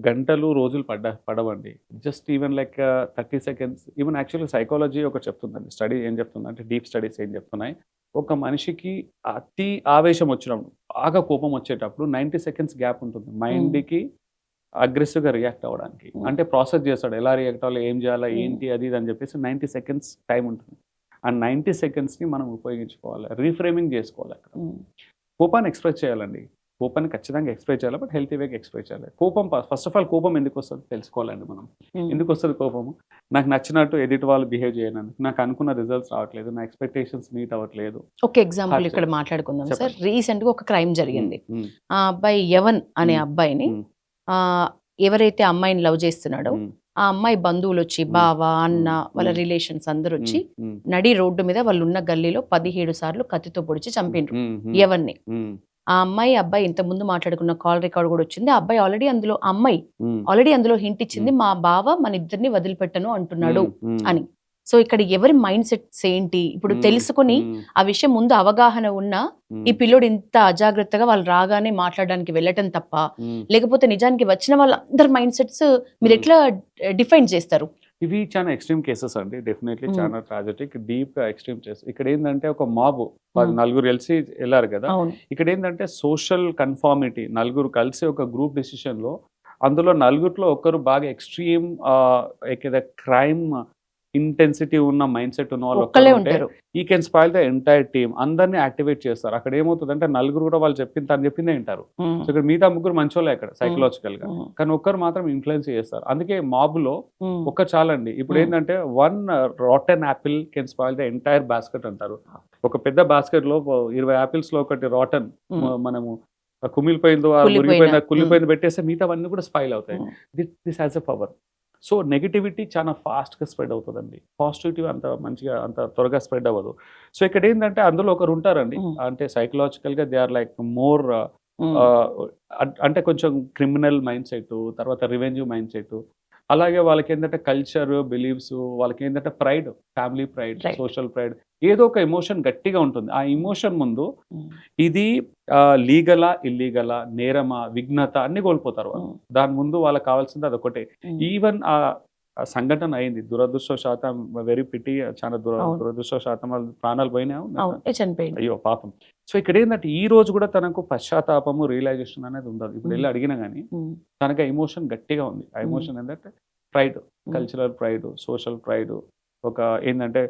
గంటలు రోజులు పడవండి. Just even like 30 seconds. Even actually psychology ఒకటి చెప్తుందండి, స్టడీ ఏం చెప్తుంది అంటే, డీప్ స్టడీస్ ఏం చెప్తున్నాయి, ఒక మనిషికి అతి ఆవేశం వచ్చినప్పుడు, బాగా కోపం వచ్చేటప్పుడు 90 seconds గ్యాప్ ఉంటుంది మైండ్కి అగ్రెసివ్గా రియాక్ట్ అవ్వడానికి. అంటే ప్రాసెస్ చేస్తాడు, ఎలా రియాక్ట్ అవ్వాలి, ఏం చేయాలా, ఏంటి అది ఇది అని చెప్పేసి 90 సెకండ్స్ టైం ఉంటుంది. ఆ 90 సెకండ్స్ని మనం ఉపయోగించుకోవాలి, రీఫ్రేమింగ్ చేసుకోవాలి. అక్కడ కోపాన్ని ఎక్స్ప్రెస్ చేయాలండి, కోపాన్ని ఖచ్చితంగా ఎక్స్ప్రెస్ చేయాలి, బట్ హెల్తీ వేగా ఎక్స్ప్రెస్ చేయాలి. కోపం ఫస్ట్ ఆఫ్ ఆల్ కోపం ఎందుకు వస్తుంది తెలుసుకోవాలండి మనం. ఎందుకు వస్తుంది కోపము? నాకు నచ్చినట్టు ఎదుటి వాళ్ళు బిహేవ్ చేయను, నాకు అనుకున్న రిజల్ట్స్ రావట్లేదు, నా ఎక్స్పెక్టేషన్స్ మీట్ అవ్వట్లేదు. ఒక ఎగ్జాంపుల్ ఇక్కడ మాట్లాడుకుందాం సార్. రీసెంట్ గా ఒక క్రైమ్ జరిగింది. ఉమ్, ఆ అబ్బాయి యవన్ అనే ఉమ్, అబ్బాయిని ఉమ్, ఆ ఎవరైతే అమ్మాయిని లవ్ చేస్తున్నాడో ఉమ్, ఆ అమ్మాయి బంధువులు వచ్చి బావ అన్న వాళ్ళ ఉమ్, రిలేషన్స్ అందరూ వచ్చి ఉమ్, నడి రోడ్డు మీద వాళ్ళు ఉన్న గల్లీలో 17 సార్లు కత్తితో పొడిచి చంపిండ్రు ఉమ్, ఉమ్, యవన్ని. ఉమ్, ఆ అమ్మాయి అబ్బాయి ఇంత ముందు మాట్లాడుకున్న కాల్ రికార్డ్ కూడా వచ్చింది. ఆ అబ్బాయి ఆల్రెడీ అందులో ఆ అమ్మాయి ఉమ్, ఆల్రెడీ అందులో హింట్ ఇచ్చింది, మా బావ మన ఇద్దరిని వదిలిపెట్టను అంటున్నాడు ఉమ్, అని. సో ఇక్కడ ఎవరి మైండ్ సెట్స్ ఏంటి ఇప్పుడు ఉమ్, తెలుసుకుని ఉమ్, ఆ విషయం ముందు అవగాహన ఉన్నా ఉమ్, ఈ పిల్లోడు ఇంత అజాగ్రత్తగా వాళ్ళు రాగానే మాట్లాడడానికి వెళ్ళటం తప్ప, ఉమ్. లేకపోతే నిజానికి వచ్చిన వాళ్ళందరి మైండ్ సెట్స్ మీరు ఎట్లా డిఫైన్ చేస్తారు? ఇవి చాలా ఎక్స్ట్రీమ్ కేసెస్ అండి, డెఫినెట్లీ ఉమ్. చాలా ట్రాజెటిక్, డీప్ గా ఎక్స్ట్రీమ్ కేసెస్. ఇక్కడ ఏంటంటే ఒక మాబ్ ఉమ్. నలుగురు కలిసి వెళ్ళారు కదా, అవును. ఇక్కడ ఏంటంటే సోషల్ కన్ఫార్మిటీ, నలుగురు కలిసి ఒక గ్రూప్ డెసిషన్ లో, అందులో నలుగురిలో ఒకరు బాగా ఎక్స్ట్రీమ్ క్రైమ్ ఇంటెన్సిటీ ఉన్న మైండ్ సెట్ ఉన్న వాళ్ళు ఒక్కలే ఒక్కరు ఉంటే ఉంటారు. ఈ can spoil the entire team, అందరినీ యాక్టివేట్ చేస్తారు. అక్కడ ఏమవుతుందంటే నలుగురు కూడా వాళ్ళు తను చెప్పిందే వింటారు. ఉమ్. సో ఇక్కడ మిగతా ముగ్గురు మంచోళ్ళే అక్కడ సైకలాజికల్ గా, ఉమ్. కానీ ఒక్కరు మాత్రం ఇన్ఫ్లుయెన్స్ చేస్తారు. అందుకే మాబ్ లో ఉమ్. ఒక్క చాలండి. ఇప్పుడు Hmm. ఏంటంటే 1 rotten Apple can spoil the entire basket అంటారు. ఒక పెద్ద బాస్కెట్ లో 20 యాపిల్స్ లో ఒకటి రాటన్, Hmm. మనము కుమిలిపోయిందో కుళ్ళిపోయిందో పెట్టేస్తే మిగతావన్నీ కూడా స్పాయిల్ అవుతాయి. This has a power. So negativity చాలా ఫాస్ట్గా స్ప్రెడ్ అవుతుందండి, పాజిటివిటీ అంత మంచిగా అంత త్వరగా స్ప్రెడ్ అవ్వదు. సో ఇక్కడ ఏంటంటే అందులో ఒకరు ఉంటారండి, అంటే సైకలాజికల్గా దే ఆర్ లైక్ మోర్, అంటే కొంచెం క్రిమినల్ మైండ్ సెట్, తర్వాత రివెంజ్ మైండ్ సెట్. అలాగే వాళ్ళకి ఏంటంటే కల్చర్, బిలీవ్స్, వాళ్ళకి ఏంటంటే pride, family pride, Right. Social pride, ఏదో ఒక ఎమోషన్ గట్టిగా ఉంటుంది. ఆ ఎమోషన్ ముందు ఉమ్. ఇది లీగలా, ఇల్లీగలా, నేరమా, విఘ్నత అన్ని కోల్పోతారు వాళ్ళు. ఉమ్. దాని ముందు వాళ్ళకి కావాల్సింది అదొకటే. ఉమ్. ఈవెన్ ఆ సంఘటన అయింది, దురదృష్టవశాతం, వెరీ పిటి, చాలా అవును. దురదృష్టవశాతం వాళ్ళ ప్రాణాలు పోయినా, అవును, చనిపోయింది. అయ్యో పాపం. సో ఇక్కడ ఏంటంటే ఈ రోజు కూడా తనకు పశ్చాత్తాపము, రియలైజేషన్ అనేది ఉండదు. ఇప్పుడు వెళ్ళి అడిగినా కానీ ఉమ్. తనకు ఆ ఎమోషన్ గట్టిగా ఉంది. ఆ ఎమోషన్ ఏంటంటే pride, cultural pride, social pride, ఒక ఏంటంటే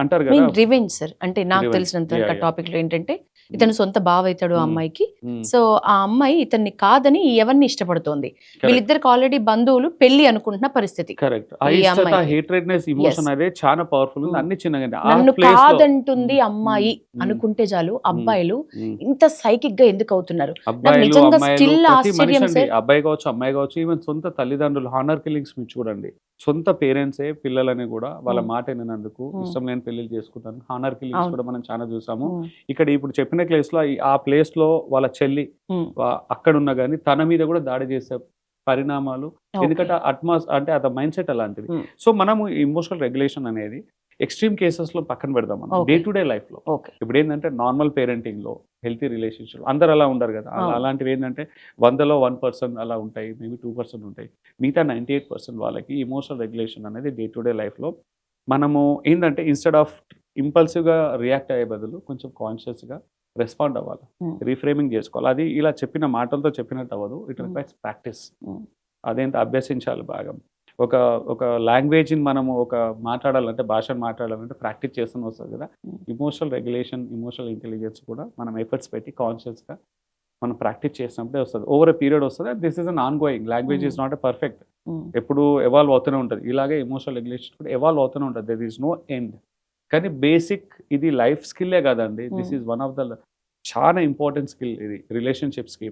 అంటారు కదా రివెంజ్ సార్. అంటే నాకు Revenge. తెలిసినంత Yeah, yeah. టాపిక్ లో ఏంటంటే ఇతను సొంత బావ అవుతాడు ఆ ఉమ్. అమ్మాయికి. ఉమ్, సో ఆ అమ్మాయి ఇతన్ని కాదని ఎవరిని ఇష్టపడుతోంది, correct. వీళ్ళిద్దరికి ఆల్రెడీ బంధువులు పెళ్లి అనుకుంటున్న పరిస్థితి. కరెక్ట్. ఆ ఈ ఇష్టత, అమ్మాయికి. హేట్రెడ్నెస్ ఎమోషన్ అదే చాలా పవర్ఫుల్ ఉంది. Mm. అన్ని చిన్నగా నన్ను కాదంటుంది అమ్మాయి అనుకుంటే చాలు అబ్బాయిలు ఇంత సైకిక్ గా ఎందుకు అవుతున్నారు? అబ్బాయిలు, నిజంగా అమ్మాయిలు, still ప్రతి మనిషి ఆశ్చర్యం అండి, సార్. అబ్బాయి కావచ్చు, అమ్మాయి కావచ్చు, ఈవెన్ సొంత తల్లిదండ్రులు హానర్ కిల్లింగ్స్ మీరు చూడండి. సొంత పేరెంట్సే పిల్లలని కూడా వాళ్ళ Mm. మాట వినందుకు Mm. ఇష్టం లేని పెళ్లిళ్ళు చేసుకుంటాను. హానర్ కిల్లింగ్స్ అవును. కూడా మనం చాలా చూసాము. ఉమ్. ఇక్కడ ఇప్పుడు చెప్పిన ప్లేస్ లో ఆ ప్లేస్ లో వాళ్ళ చెల్లి ఉమ్. అక్కడ ఉన్నా కానీ తన మీద కూడా దాడి చేసే పరిణామాలు, Okay. ఎందుకంటే అంటే అత మైండ్ సెట్ అలాంటిది. Mm. సో మనము ఇమోషనల్ రెగ్యులేషన్ అనేది ఎక్స్ట్రీమ్ కేసెస్ లో పక్కన పెడదాం మనం, Okay. Day to day life లో. ఓకే. ఇప్పుడు ఏంటంటే నార్మల్ పేరెంటింగ్ లో, హెల్తీ రిలేషన్షిప్ అందరు అలా ఉండరు కదా. అవును. అలాంటివి ఏంటంటే 100లో 1% అలా ఉంటాయి, మేబీ 2% ఉంటాయి. మిగతా 98% వాళ్ళకి ఇమోషనల్ రెగ్యులేషన్ అనేది డే టు డే లైఫ్లో మనము ఏంటంటే ఇన్స్టెడ్ ఆఫ్ ఇంపల్సివ్గా రియాక్ట్ అయ్యే బదులు కొంచెం కాన్షియస్గా రెస్పాండ్ అవ్వాలి, రీఫ్రేమింగ్ చేసుకోవాలి. అది ఇలా చెప్పిన మాటలతో చెప్పినట్టు అవ్వదు, ఇట్ రిక్వైర్స్ ప్రాక్టీస్. అదేంత అభ్యసించాలి బాగా. ఒక లాంగ్వేజ్ని మనము మాట్లాడాలంటే, భాషను మాట్లాడాలంటే ప్రాక్టీస్ చేస్తూనే వస్తుంది కదా. ఇమోషనల్ రెగ్యులేషన్, ఇమోషనల్ ఇంటెలిజెన్స్ కూడా మనం ఎఫర్ట్స్ పెట్టి కాన్షియస్గా మనం ప్రాక్టీస్ చేసినప్పుడే వస్తుంది. ఓవర్ ఎ పీరియడ్ వస్తుంది. This is an ongoing. Language is not a perfect, ఎప్పుడు ఎవాల్వ్ అవుతూనే ఉంటుంది. ఇలాగే ఇమోషనల్ రెగ్యులేషన్ కూడా ఎవాల్వ్ అవుతూనే ఉంటుంది. There is no end. కానీ బేసిక్ ఇది లైఫ్ స్కిల్లే కాదండి, this is one of the చాలా ఇంపార్టెంట్ స్కిల్ ఇది రిలేషన్షిప్స్కి.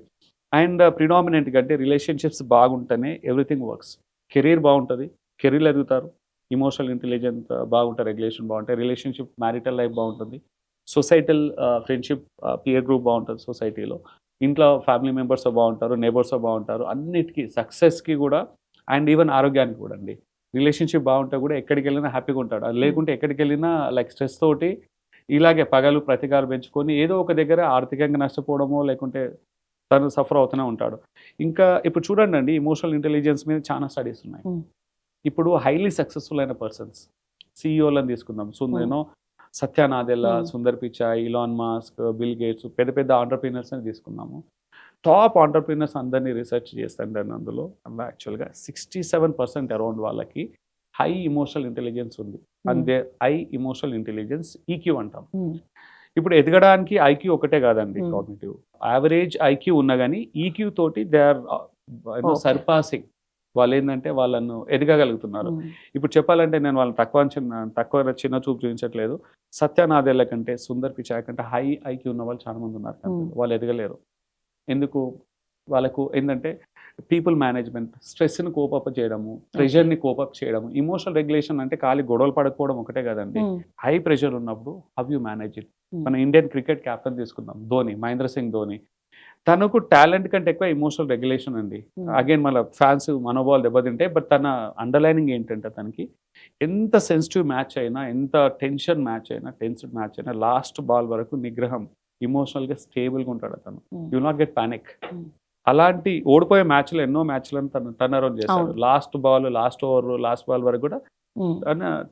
అండ్ ప్రిడామినెంట్గా అంటే రిలేషన్షిప్స్ బాగుంటేనే ఎవ్రీథింగ్ వర్క్స్. కెరీర్ బాగుంటుంది, కెరీర్లు ఎదుగుతారు, ఇమోషనల్ ఇంటెలిజెన్స్ బాగుంటుంది, రెగ్యులేషన్ బాగుంటాయి, రిలేషన్షిప్, మ్యారిటల్ లైఫ్ బాగుంటుంది, సొసైటల్ ఫ్రెండ్షిప్, పియర్ గ్రూప్ బాగుంటుంది సొసైటీలో, ఇంట్లో ఫ్యామిలీ మెంబర్స్ బాగుంటారు, నేబర్స్ బాగుంటారు, అన్నిటికీ సక్సెస్కి కూడా అండ్ ఈవెన్ ఆరోగ్యానికి కూడా అండి. రిలేషన్షిప్ బాగుంటే కూడా ఎక్కడికి వెళ్ళినా హ్యాపీగా ఉంటాడు. అది లేకుంటే ఎక్కడికి వెళ్ళినా లైక్ స్ట్రెస్ తోటి ఇలాగే పగలు ప్రతీకారం పెంచుకొని ఏదో ఒక దగ్గర ఆర్థికంగా నష్టపోవడమో లేకుంటే తను సఫర్ అవుతూనే ఉంటాడు. ఇంకా ఇప్పుడు చూడండి అండి, ఇమోషనల్ ఇంటెలిజెన్స్ మీద చాలా స్టడీస్ ఉన్నాయి. ఇప్పుడు హైలీ సక్సెస్ఫుల్ అయిన పర్సన్స్, సిఇఓలను తీసుకుందాం, సత్య నాదెల్లా, సుందర్ పిచాయ్, ఇలాన్ మాస్క్, బిల్ గేట్స్, పెద్ద పెద్ద ఆంటర్ప్రీనర్స్ అని తీసుకున్నాము. టాప్ ఆంటర్ప్రీనర్స్ అందరినీ రీసెర్చ్ చేస్తాను అందులో యాక్చువల్గా 67% అరౌండ్ వాళ్ళకి హై ఇమోషనల్ ఇంటెలిజెన్స్ ఉంది. And high emotional intelligence EQ అంటాం. ఇప్పుడు ఎదగడానికి ఐక్యూ ఒకటే కాదండి, కాగ్నిటివ్ యావరేజ్ ఐక్యూ ఉన్నా కానీ ఈక్యూ తోటి దే ఆర్ సర్పాసింగ్. వాళ్ళు ఏంటంటే వాళ్ళను ఎదగగలుగుతున్నారు. ఇప్పుడు చెప్పాలంటే నేను వాళ్ళని తక్కువ చిన్న చూపు చూపించట్లేదు. సత్యనాదేళ్ల కంటే, సుందర్ పిచాయ్ కంటే హై ఐక్యూ ఉన్న వాళ్ళు చాలా మంది ఉన్నారు. వాళ్ళు ఎదగలేరు. ఎందుకు? వాళ్ళకు ఏంటంటే పీపుల్ మేనేజ్మెంట్, స్ట్రెస్ని కోపప్ చేయడము, ప్రెషర్ని కోపప్ చేయడము. ఇమోషనల్ రెగ్యులేషన్ అంటే ఖాళీ గొడవలు పడకపోవడం ఒకటే కదండి. హై ప్రెషర్ ఉన్నప్పుడు హౌ యూ మేనేజ్ ఇట్. మన ఇండియన్ క్రికెట్ కెప్టెన్ తీసుకుందాం, ధోని, మహేంద్ర సింగ్ ధోని. తనకు టాలెంట్ కంటే ఎక్కువ ఇమోషనల్ రెగ్యులేషన్ అండి. అగైన్ మన ఫ్యాన్స్ మనోభావాలు దెబ్బతింటే, బట్ తన అండర్లైనింగ్ ఏంటంటే తనకి ఎంత సెన్సిటివ్ మ్యాచ్ అయినా, ఎంత టెన్షన్ మ్యాచ్ అయినా, టెన్స్డ్ మ్యాచ్ అయినా లాస్ట్ బాల్ వరకు నిగ్రహం, ఇమోషనల్గా స్టేబుల్గా ఉంటాడు అతను. You not get panic. అలాంటి ఓడిపోయే మ్యాచ్లు ఎన్నో మ్యాచ్లను టర్న్ అరౌండ్ చేశాడు. Last ball, last over, last ball వరకు కూడా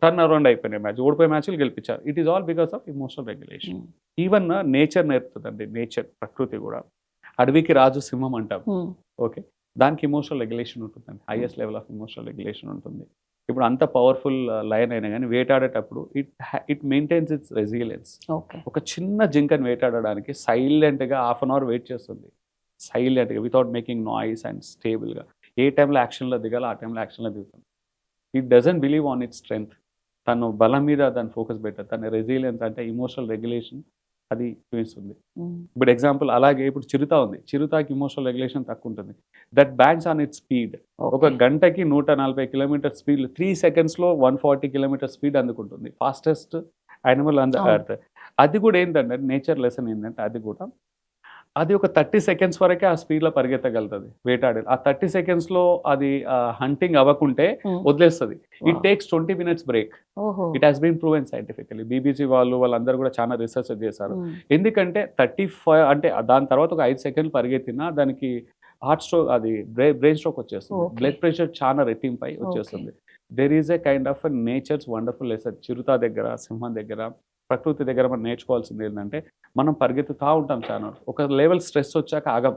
టర్న్ అరౌండ్ అయిపోయినాయి మ్యాచ్. ఓడిపోయే మ్యాచ్లు గెలిపించారు. It is all because of emotional regulation. Even nature నేర్పుతుందండి. నేచర్, ప్రకృతి కూడా. అడవికి రాజు సింహం అంటాం. ఓకే, దానికి ఇమోషనల్ రెగ్యులేషన్ ఉంటుందండి. Highest level of emotional regulation ఉంటుంది. ఇప్పుడు అంత పవర్ఫుల్ లయన్ అయినా కానీ వేటాడేటప్పుడు ఇట్ మెయింటైన్స్ ఇట్స్ రెసిలియన్స్. ఒక చిన్న జింకని వేటాడడానికి సైలెంట్గా హాఫ్ అన్ అవర్ వెయిట్ చేస్తుంది. సైలెంట్గా, వితౌట్ మేకింగ్ నాయిస్ అండ్ స్టేబుల్గా. ఏ టైంలో యాక్షన్లో దిగాలో ఆ టైంలో యాక్షన్లో దిగుతుంది. It doesn't believe on it's strength. తను బలం మీద దాన్ని ఫోకస్ పెట్టదు. తన రెసిలియన్స్ అంటే ఇమోషనల్ రెగ్యులేషన్ అది చూపిస్తుంది. ఇప్పుడు ఎగ్జాంపుల్ అలాగే ఇప్పుడు చిరుత ఉంది. చిరుతకి ఇమోషనల్ రెగ్యులేషన్ తక్కువ ఉంటుంది. That banks on it speed. ఒక గంటకి 140 కిలోమీటర్ స్పీడ్, 3 సెకండ్స్లో 140 కిలోమీటర్ స్పీడ్ అందుకుంటుంది. Fastest animal on the earth. అది కూడా ఏంటంటే నేచర్ లెసన్ ఏంటంటే అది ఒక 30 సెకండ్స్ వరకే ఆ స్పీడ్లో పరిగెత్తగలుగుతుంది వేటాడి. ఆ 30 సెకండ్స్లో అది హంటింగ్ అవ్వకుంటే వదిలేస్తుంది. It takes 20 minutes break. It has been proven scientifically. BBC వాళ్ళందరూ కూడా చాలా రీసెర్చ్ చేశారు. ఎందుకంటే 35 అంటే దాని తర్వాత ఒక 5 సెకండ్లు పరిగెత్తినా దానికి హార్ట్ స్ట్రోక్, అది బ్రెయిన్ స్ట్రోక్ వచ్చేస్తుంది. బ్లడ్ ప్రెషర్ చాలా రెట్టింపై వచ్చేస్తుంది. There is a kind of nature's wonderful lesson. చిరుత దగ్గర, సింహం దగ్గర, ప్రకృతి దగ్గర మనం నేర్చుకోవాల్సింది ఏంటంటే మనం పరిగెత్తుతూ ఉంటాం చాలా. ఒక లెవెల్ స్ట్రెస్ వచ్చాక ఆగం.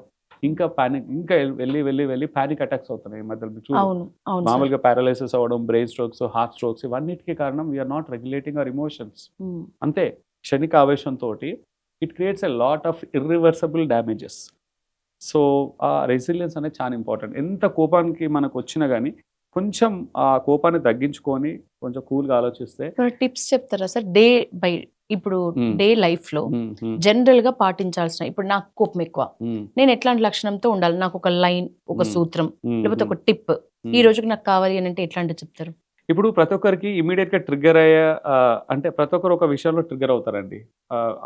ఇంకా పానిక్, ఇంకా వెళ్ళి పానిక్ అటాక్స్ అవుతున్నాయి ఈ మధ్యలో. మామూలుగా పారాలైసిస్ అవ్వడం, బ్రెయిన్ స్ట్రోక్స్, హార్ట్ స్ట్రోక్స్, ఇవన్నిటికీ కారణం we are not regulating our emotions. అంతే, క్షణిక ఆవేశంతో it creates a lot of irreversible damages. So ఆ రెసిలియన్స్ అనేది చాలా ఇంపార్టెంట్. ఎంత కోపానికి మనకు వచ్చినా కానీ కొంచెం ఆ కోపాన్ని తగ్గించుకొని కొంచెం కూల్గా ఆలోచిస్తే. టిప్స్ చెప్తారా సార్? డే బై ఇప్పుడు డే లైఫ్ లో జనరల్ గా పాటించాల్సిన, ఇప్పుడు నాకు కోపం ఎక్కువ, నేను ఎట్లాంటి లక్షణంతో ఉండాలి? నాకు ఒక లైన్, ఒక సూత్రం, లేకపోతే ఒక టిప్ ఈ రోజుకి నాకు కావాలి అని అంటే ఎట్లాంటి చెప్తారు? ఇప్పుడు ప్రతి ఒక్కరికి ఇమీడియట్గా ట్రిగ్గర్ అయ్యే అంటే ప్రతి ఒక్కరు ఒక విషయంలో ట్రిగ్గర్ అవుతారండి.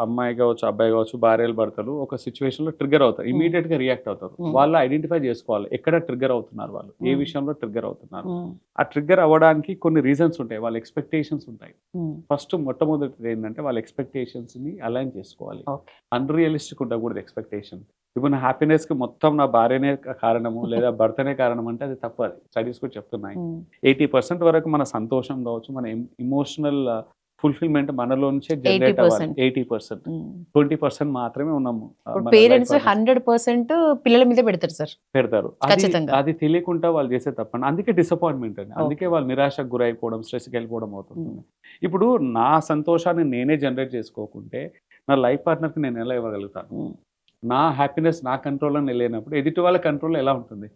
అమ్మాయి కావచ్చు, అబ్బాయి కావచ్చు, భార్యలు భర్తలు ఒక సిచ్యువేషన్లో ట్రిగ్గర్ అవుతారు, ఇమీడియట్గా రియాక్ట్ అవుతారు. వాళ్ళు ఐడెంటిఫై చేసుకోవాలి ఎక్కడ ట్రిగ్గర్ అవుతున్నారు, వాళ్ళు ఏ విషయంలో ట్రిగ్గర్ అవుతున్నారు. ఆ ట్రిగ్గర్ అవ్వడానికి కొన్ని రీజన్స్ ఉంటాయి, వాళ్ళ ఎక్స్పెక్టేషన్స్ ఉంటాయి. ఫస్ట్ మొట్టమొదటిది ఏంటంటే వాళ్ళ ఎక్స్పెక్టేషన్స్ని అలైన్ చేసుకోవాలి. అన్రియలిస్టిక్ ఉండకూడదు ఎక్స్పెక్టేషన్. ఇప్పుడు నా హ్యాపీనెస్కి మొత్తం నా భార్యనే కారణము లేదా భర్తనే కారణం అంటే అది తప్పు. అది స్టడీస్ కూడా చెప్తున్నాయి. 80% వరకు మన సంతోషం కావచ్చు, మన ఎమోషనల్ ఫుల్ఫిల్మెంట్ మనలో నుంచే జనరేట్ అవ్వాలి. 80%, 20% మాత్రమే ఉన్నాము. పేరెంట్స్ 100% పిల్లల మీద పెడతారు సార్, పెడతారు. అది తెలియకుండా వాళ్ళు చేసే తప్పండి. అందుకే డిసప్పాయింట్మెంట్ అండి. అందుకే వాళ్ళు నిరాశకు గురైపోవడం, స్ట్రెస్కి వెళ్ళిపోవడం అవుతుంది. ఇప్పుడు నా సంతోషాన్ని నేనే జనరేట్ చేసుకోకుంటే నా లైఫ్ పార్ట్నర్కి నేను ఎలా ఇవ్వగలుగుతాను? నా హ్యాపీనెస్ నా కంట్రోల్లో లేనప్పుడు ఎదుటి వాళ్ళ కంట్రోల్లో ఎలా ఉంటుంది?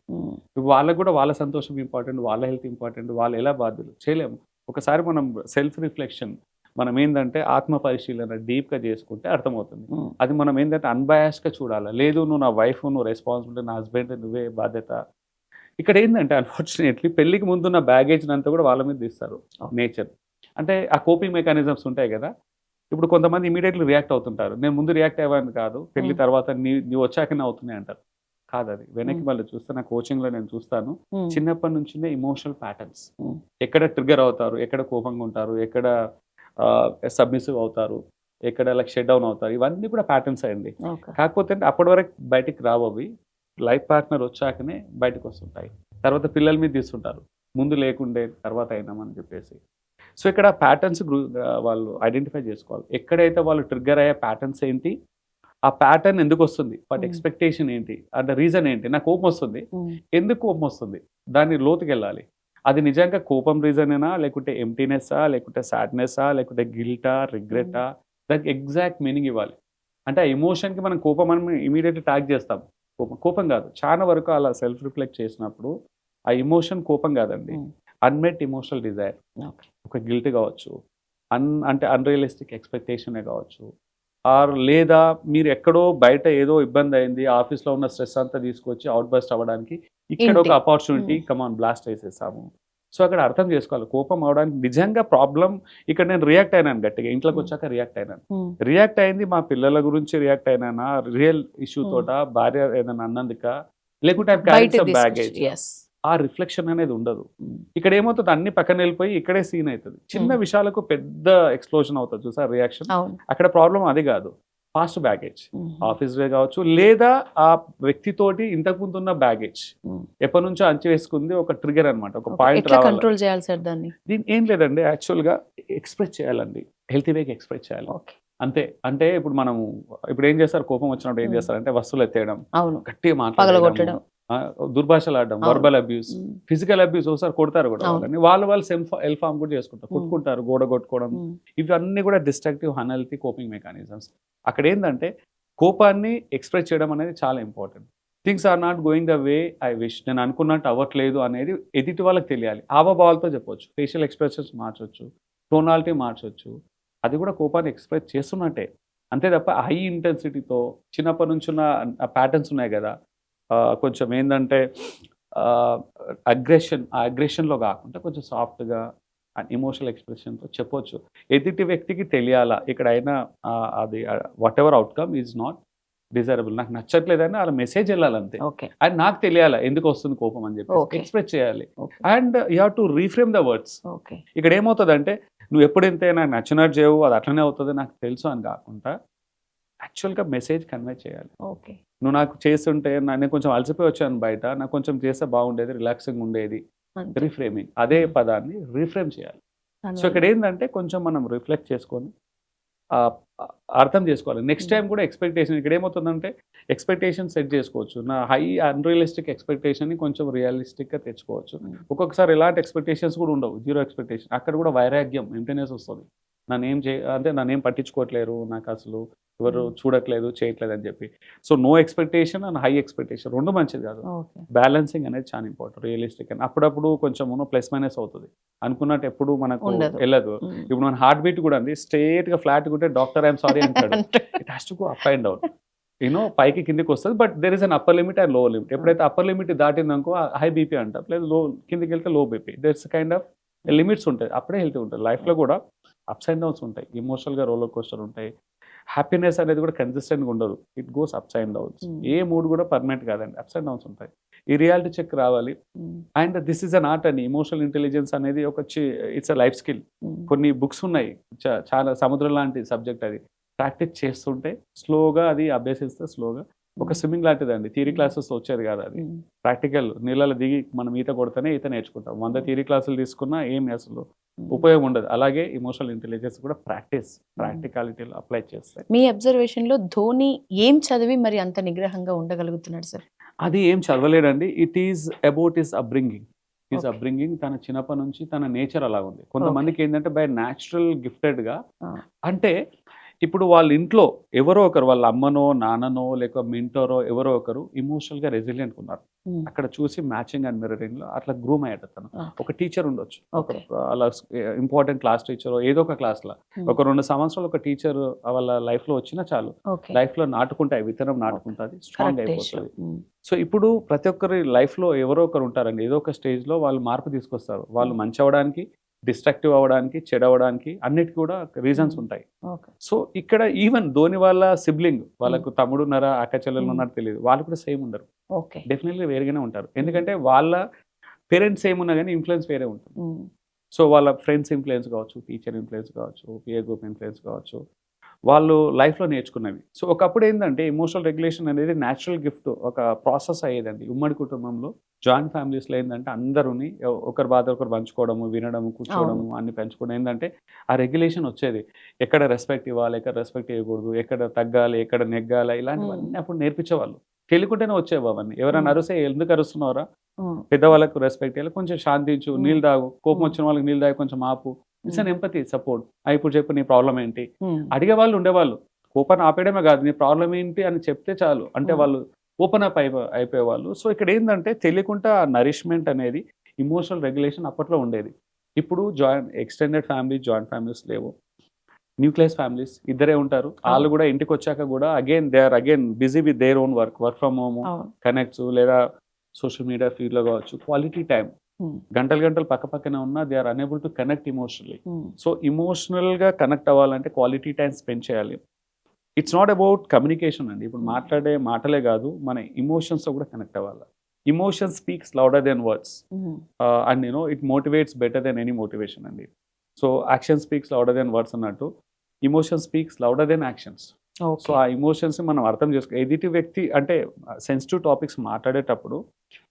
వాళ్ళకు కూడా వాళ్ళ సంతోషం ఇంపార్టెంట్, వాళ్ళ హెల్త్ ఇంపార్టెంట్. వాళ్ళు ఎలా బాధ్యులు చేయలేము. ఒకసారి మనం సెల్ఫ్ రిఫ్లెక్షన్, మనం ఏంటంటే ఆత్మ పరిశీలన డీప్గా చేసుకుంటే అర్థమవుతుంది. అది మనం ఏంటంటే అన్బయాస్గా చూడాలి. లేదు నువ్వు నా వైఫ్, నువ్వు రెస్పాన్సిబిలిటీ, నా హస్బెండ్ నువ్వే బాధ్యత. ఇక్కడ ఏంటంటే అన్ఫార్చునేట్లీ పెళ్లికి ముందున్న బ్యాగేజ్ అంతా కూడా వాళ్ళ మీద తీస్తారు. నేచర్ అంటే ఆ కోపింగ్ మెకానిజమ్స్ ఉంటాయి కదా. ఇప్పుడు కొంతమంది ఇమీడియట్లీ రియాక్ట్ అవుతుంటారు. నేను ముందు రియాక్ట్ అయ్యాను కాదు, పెళ్లి తర్వాత నీ వచ్చాకనే అవుతున్నాయి అంటారు. కాదు, అది వెనక్కి వాళ్ళు చూస్తే నా కోచింగ్లో నేను చూస్తాను, చిన్నప్పటి నుంచినే ఇమోషనల్ ప్యాటర్న్స్. ఎక్కడ ట్రిగ్గర్ అవుతారు, ఎక్కడ కోపంగా ఉంటారు, ఎక్కడ సబ్మిసివ్ అవుతారు, ఎక్కడ లైక్ షట్ డౌన్ అవుతారు, ఇవన్నీ కూడా ప్యాటర్న్స్ అయ్యండి. కాకపోతే అప్పటి వరకు బయటికి రావు. అవి లైఫ్ పార్ట్నర్ వచ్చాకనే బయటకు వస్తుంటాయి. తర్వాత పిల్లల మీద తీసుకుంటారు, ముందు లేకుండే తర్వాత అయినామని చెప్పేసి. సో ఇక్కడ ప్యాటర్న్స్ వాళ్ళు ఐడెంటిఫై చేసుకోవాలి. ఎక్కడైతే వాళ్ళు ట్రిగ్గర్ అయ్యే ప్యాటర్న్స్ ఏంటి, ఆ ప్యాటర్న్ ఎందుకు వస్తుంది, వాటి Mm. ఎక్స్పెక్టేషన్ ఏంటి, అంటే రీజన్ ఏంటి, నాకు కోపం వస్తుంది, Mm. ఎందుకు కోపం వస్తుంది, దాన్ని లోతుకి వెళ్ళాలి. అది నిజంగా కోపం రీజనేనా, లేకుంటే ఎంప్టీనెస్సా, లేకుంటే సాడ్నెస్సా, లేకుంటే గిల్టా, రిగ్రెటా, దానికి ఎగ్జాక్ట్ మీనింగ్ ఇవ్వాలి. అంటే ఆ ఎమోషన్కి మనం కోపం అని ఇమీడియట్లీ ట్యాగ్ చేస్తాం. కోపం కోపం కాదు, చాలా వరకు అలా సెల్ఫ్ రిఫ్లెక్ట్ చేసినప్పుడు ఆ ఎమోషన్ కోపం కాదండి, Mm. Unmet emotional desire. Okay. ఒక గిల్ట్ కావచ్చు, అంటే అన్రియలిస్టిక్ ఎక్స్పెక్టేషనే కావచ్చు, ఆర్ లేదా మీరు ఎక్కడో బయట ఏదో ఇబ్బంది అయింది, ఆఫీస్లో ఉన్న స్ట్రెస్ అంతా తీసుకొచ్చి అవుట్ బస్ట్ అవ్వడానికి ఇక్కడ ఒక ఇంటి. ఆపర్చునిటీ కమాన్ బ్లాస్ట్ చేసేసాము. సో అక్కడ అర్థం చేసుకోవాలి, కోపం అవడానికి నిజంగా ప్రాబ్లం ఇక్కడ నేను రియాక్ట్ అయినాను గట్టిగా, ఇంట్లోకి వచ్చాక రియాక్ట్ అయినాను. Mm. రియాక్ట్ అయింది మా పిల్లల గురించి రియాక్ట్ అయినానా, రియల్ ఇష్యూ తోట, భార్య ఏదైనా అన్నందుక, లేకుంటే బయట బ్యాగేజ్, ఎస్. ఆ రిఫ్లెక్షన్ అనేది ఉండదు. ఇక్కడ ఏమవుతుంది, అన్ని పక్కన వెళ్ళిపోయి ఇక్కడే సీన్ అవుతుంది. చిన్న విషయాలకు పెద్ద ఎక్స్ప్లోజన్ అవుతుంది చూసారు రియాక్షన్. అవును. అక్కడ ప్రాబ్లం అది కాదు, పాస్ట్ బ్యాగేజ్, Mm. ఆఫీస్ వే కావచ్చు, లేదా ఆ వ్యక్తితోటి ఇంతకుముందు ఉన్న బ్యాగేజ్, Mm. ఎప్పటి నుంచో అంచి వేసుకుంది ఒక ట్రిగర్ అనమాట, ఒక Okay. పాయింట్ ఎట్లా రావాలి. కంట్రోల్ చేయాలి సార్ దాన్ని? దీని ఏం లేదండి, యాక్చువల్గా ఎక్స్ప్రెస్ చేయాలండి, హెల్తీ వేకి ఎక్స్ప్రెస్ చేయాలి ఓకే. అంతే. అంటే ఇప్పుడు మనము ఇప్పుడు ఏం చేస్తారు, కోపం వచ్చినప్పుడు ఏం చేస్తారంటే వస్తువులు ఎత్తేయడం, అవును. గట్టిగా పగలగొట్టడం. మాట్లాడడం, దుర్భాషలు ఆడడం, అవును. Verbal abuse, Mm. Physical abuse, ఒకసారి కొడతారు కూడా అవును. వాళ్ళని, వాళ్ళు సెల్ఫ్ హార్మ్ కూడా చేసుకుంటారు, కొట్టుకుంటారు, గోడ కొట్టుకోవడం, Mm. ఇవన్నీ కూడా డిస్ట్రక్టివ్ అన్హెల్తీ కోపింగ్ మెకానిజమ్స్. అక్కడ ఏంటంటే కోపాన్ని ఎక్స్ప్రెస్ చేయడం అనేది చాలా important. Things are not going the way I wish, నేను అనుకున్నట్టు అవ్వట్లేదు అనేది ఎదుటి వాళ్ళకి తెలియాలి. హావభావాలతో చెప్పొచ్చు, ఫేషియల్ ఎక్స్ప్రెషన్స్ మార్చొచ్చు, టోనాలిటీ మార్చొచ్చు, అది కూడా కోపాన్ని ఎక్స్ప్రెస్ చేస్తున్నట్టే. అంతే తప్ప హై ఇంటెన్సిటీతో చిన్నప్పటి నుంచి ఉన్న ప్యాటర్న్స్ ఉన్నాయి కదా, కొంచెం ఏంటంటే అగ్రెషన్, ఆ అగ్రెషన్లో కాకుండా కొంచెం సాఫ్ట్గా ఎమోషనల్ ఎక్స్ప్రెషన్తో చెప్పొచ్చు. ఎదుటి వ్యక్తికి తెలియాలా ఇక్కడ అయినా అది what ever outcome is not desirable, నాకు నచ్చట్లేదని అలా మెసేజ్ వెళ్ళాలంతే. ఓకే. అండ్ నాకు తెలియాలా ఎందుకు వస్తుంది కోపం అని చెప్పి Okay. ఎక్స్ప్రెస్ చేయాలి. Okay. And you have to reframe the words. Okay. ఇక్కడ ఏమవుతుందంటే నువ్వు ఎప్పుడైతే నాకు నచ్చినట్టు చేయవు, అది అట్లనే అవుతుంది నాకు తెలుసు అని కాకుండా యాక్చువల్గా మెసేజ్ కన్వే చేయాలి. ఓకే. నువ్వు నాకు చేస్తుంటే నేను కొంచెం అలసిపోయి వచ్చాను బయట, నాకు కొంచెం చేస్తే బాగుండేది, రిలాక్సింగ్ ఉండేది, అంతే. రీఫ్రేమింగ్, అదే పదాన్ని రీఫ్రేమ్ చేయాలి. సో ఇక్కడ ఏంటంటే కొంచెం మనం రిఫ్లెక్ట్ చేసుకొని ఆ, ఆ, అర్థం చేసుకోవాలి. నెక్స్ట్ టైం కూడా ఎక్స్పెక్టేషన్, ఇక్కడ ఏమవుతుందంటే ఎక్స్పెక్టేషన్ సెట్ చేసుకోవచ్చు, నా హై అన్రియలిస్టిక్ ఎక్స్పెక్టేషన్ని కొంచెం రియలిస్టిక్గా తెచ్చుకోవచ్చు. ఒక్కొక్కసారి ఎలాంటి ఎక్స్పెక్టేషన్స్ కూడా ఉండవు, జీరో ఎక్స్పెక్టేషన్, అక్కడ కూడా వైరాగ్యం, ఎంప్టీనెస్ వస్తుంది. నన్నేం పట్టించుకోవట్లేరు, నాకు అసలు ఎవరు చూడట్లేదు, చేయట్లేదు అని చెప్పి. So no expectation and high expectation రెండు మంచిది కాదు. ఓకే. బ్యాలెన్సింగ్ అనేది చాలా ఇంపార్టెంట్, రియలిస్టిక్ అని. అప్పుడప్పుడు కొంచెం ప్లస్ మైనస్ అవుతుంది, అనుకున్నట్టు ఎప్పుడు మనకు ఉండదు. వెళ్ళదు. Mm. ఇప్పుడు మన హార్ట్ బీట్ కూడా అండి స్ట్రేట్గా ఫ్లాట్గా ఉంటే డాక్టర్ ఐఎమ్ సారీ అంటాడు, it has to go up and down, పైకి కిందికి వస్తుంది, but there is an upper limit and lower limit. ఎప్పుడైతే అప్పర్ లిమిట్ దాటిందనుకో హై బీపీ అంటాం, లేదా కిందికి వెళ్తే low BP, that's kind of limits ఉంటాయి, అప్పుడే హెల్తీ ఉంటుంది. లైఫ్లో కూడా అప్స్ అండ్ డౌన్స్ ఉంటాయి, ఎమోషనల్గా రోలర్ కోస్టర్ ఉంటాయి, హ్యాపీనెస్ అనేది కూడా కన్సిస్టెంట్గా ఉండదు, it goes ups and downs. A mood కూడా పర్మనెంట్ కాదండి, అప్స్ అండ్ డౌన్స్ ఉంటాయి. ఈ రియాలిటీ చెక్ రావాలి. And this is an art అండి, ఎమోషనల్ ఇంటెలిజెన్స్ అనేది ఒక ఇట్స్ అ లైఫ్ స్కిల్. కొన్ని బుక్స్ ఉన్నాయి, చాలా సముద్రం లాంటి సబ్జెక్ట్, అది ప్రాక్టీస్ చేస్తుంటే స్లోగా అది అభ్యసిస్తే స్లోగా ఒక స్విమ్మింగ్ లాంటిదండి. థియరీ క్లాసెస్ వచ్చేది కాదు, అది ప్రాక్టికల్. నీళ్ళలో దిగి మనం ఈత కొడితేనే ఈత నేర్చుకుంటాం. 100 థియరీ క్లాసులు తీసుకున్నా ఏం అసలు ఉపయోగం ఉండదు. అలాగే ఎమోషనల్ ఇంటెలిజెన్స్ కూడా ప్రాక్టికాలిటీలో అప్లై చేస్తాయి. మీ అబ్జర్వేషన్ లో ధోని ఏం చదివి మరి అంత నిగ్రహంగా ఉండగలుగుతున్నాడు సార్? అది ఏం చదవలేడండి, it is about his upbringing. His Okay. Upbringing, తన చిన్నప్పటి నుంచి తన నేచర్ అలా ఉంది. కొంతమందికి ఏంటంటే బై న్యాచురల్ గిఫ్టెడ్గా, అంటే ఇప్పుడు వాళ్ళ ఇంట్లో ఎవరో ఒకరు, వాళ్ళ అమ్మనో నాన్ననో లేక మెంటోరో ఎవరో ఒకరు ఎమోషనల్గా రెసిలియంట్ ఉన్నారు. అక్కడ చూసి మ్యాచింగ్ అండ్ మిర్రరింగ్లో అట్లా గ్రూమ్ అయ్యాడు తను. ఒక టీచర్ ఉండొచ్చు, ఓకే. అలా ఇంపార్టెంట్ క్లాస్ టీచర్, ఏదో ఒక క్లాస్లో ఒక 2 సంవత్సరాలు ఒక టీచర్ వాళ్ళ లైఫ్లో వచ్చినా చాలు, ఓకే. లైఫ్లో నాటుకుంటాయి, విత్తనం నాటుకుంటుంది, స్ట్రాంగ్ కరెక్ట్. అయిపోతుంది. సో ఇప్పుడు ప్రతి ఒక్కరి లైఫ్లో ఎవరో ఒకరు ఉంటారండి, ఏదో ఒక స్టేజ్లో వాళ్ళు మార్పు తీసుకొస్తారు. వాళ్ళు మంచి అవ్వడానికి, డిస్ట్రక్టివ్ అవ్వడానికి, చెడవడానికి, అన్నిటికీ కూడా రీజన్స్ ఉంటాయి. ఓకే. సో ఇక్కడ ఈవెన్ ధోని వాళ్ళ సిబ్లింగ్, వాళ్ళకు తమ్ముడు ఉన్నారా అక్క చెల్లెలు ఉన్నారో తెలియదు, వాళ్ళు కూడా సేమ్ ఉండరు, ఓకే. డెఫినెట్లీ వేరుగానే ఉంటారు. ఎందుకంటే వాళ్ళ పేరెంట్స్ ఏమున్నా కానీ ఇన్ఫ్లుయెన్స్ వేరే ఉంటుంది. సో వాళ్ళ ఫ్రెండ్స్ ఇన్ఫ్లుయెన్స్ కావచ్చు, టీచర్ ఇన్ఫ్లుయెన్స్ కావచ్చు, పిఏ గ్రూప్ ఇన్ఫ్లుయెన్స్ కావచ్చు, వాళ్ళు లైఫ్లో నేర్చుకున్నవి. సో ఒకప్పుడు ఏంటంటే ఎమోషనల్ రెగ్యులేషన్ అనేది న్యాచురల్ గిఫ్ట్, ఒక ప్రాసెస్ అయ్యేదండి. ఉమ్మడి కుటుంబంలో జాయింట్ ఫ్యామిలీస్లో ఏంటంటే అందరూని ఒకరి బాధ ఒకరు పంచుకోవడము, వినడము, కూర్చోవడము అన్ని పెంచుకోవడం ఏంటంటే ఆ రెగ్యులేషన్ వచ్చేది. ఎక్కడ రెస్పెక్ట్ ఇవ్వాలి, ఎక్కడ రెస్పెక్ట్ ఇవ్వకూడదు, ఎక్కడ తగ్గాలి, ఎక్కడ నెగ్గాలి, ఇలాంటివన్నీ అప్పుడు నేర్పించేవాళ్ళు. తెలియకుండానే వచ్చేవి అవన్నీ. ఎవరైనా అరిస్తే ఎందుకు అరుస్తున్నావురా, పెద్దవాళ్ళకు రెస్పెక్ట్ ఇవ్వాలి, కొంచెం శాంతించు, నీళ్ళు తాగు, కోపం వచ్చిన వాళ్ళకి నీళ్ళు తాగి కొంచెం ఆపు. It's an empathy support. ఇప్పుడు చెప్పు నీ ప్రాబ్లం ఏంటి, అడిగే వాళ్ళు ఉండేవాళ్ళు. కోపాన్ని ఆపేయడమే కాదు, నీ ప్రాబ్లం ఏంటి అని చెప్తే చాలు, అంటే వాళ్ళు ఓపెన్ అప్ అయిపోయేవాళ్ళు. సో ఇక్కడ ఏంటంటే తెలియకుండా నరిష్మెంట్ అనేది, ఇమోషనల్ రెగ్యులేషన్ అప్పట్లో ఉండేది. ఇప్పుడు ఎక్స్టెండెడ్ ఫ్యామిలీ, జాయింట్ ఫ్యామిలీస్ లేవు. న్యూక్లియస్ ఫ్యామిలీస్ ఇద్దరే ఉంటారు. వాళ్ళు కూడా ఇంటికి వచ్చాక కూడా they are busy with their own work from home, connects లేదా సోషల్ మీడియా ఫీల్డ్లో కావచ్చు. క్వాలిటీ టైం గంటలు పక్క పక్కనే ఉన్నా they are unable to connect emotionally. So ఇమోషనల్గా కనెక్ట్ అవ్వాలంటే క్వాలిటీ టైం స్పెండ్ చేయాలి. ఇట్స్ నాట్ అబౌట్ కమ్యూనికేషన్ అండి. ఇప్పుడు మాట్లాడే మాటలే కాదు, మన ఇమోషన్స్తో కూడా కనెక్ట్ అవ్వాలి. Emotion speaks louder than words and it motivates better than any motivation అండి. So action speaks louder than words అన్నట్టు emotion speaks louder than actions. So ఆ ఎమోషన్స్ మనం అర్థం చేసుకో. ఎదుటి వ్యక్తి అంటే సెన్సిటివ్ టాపిక్స్ మాట్లాడేటప్పుడు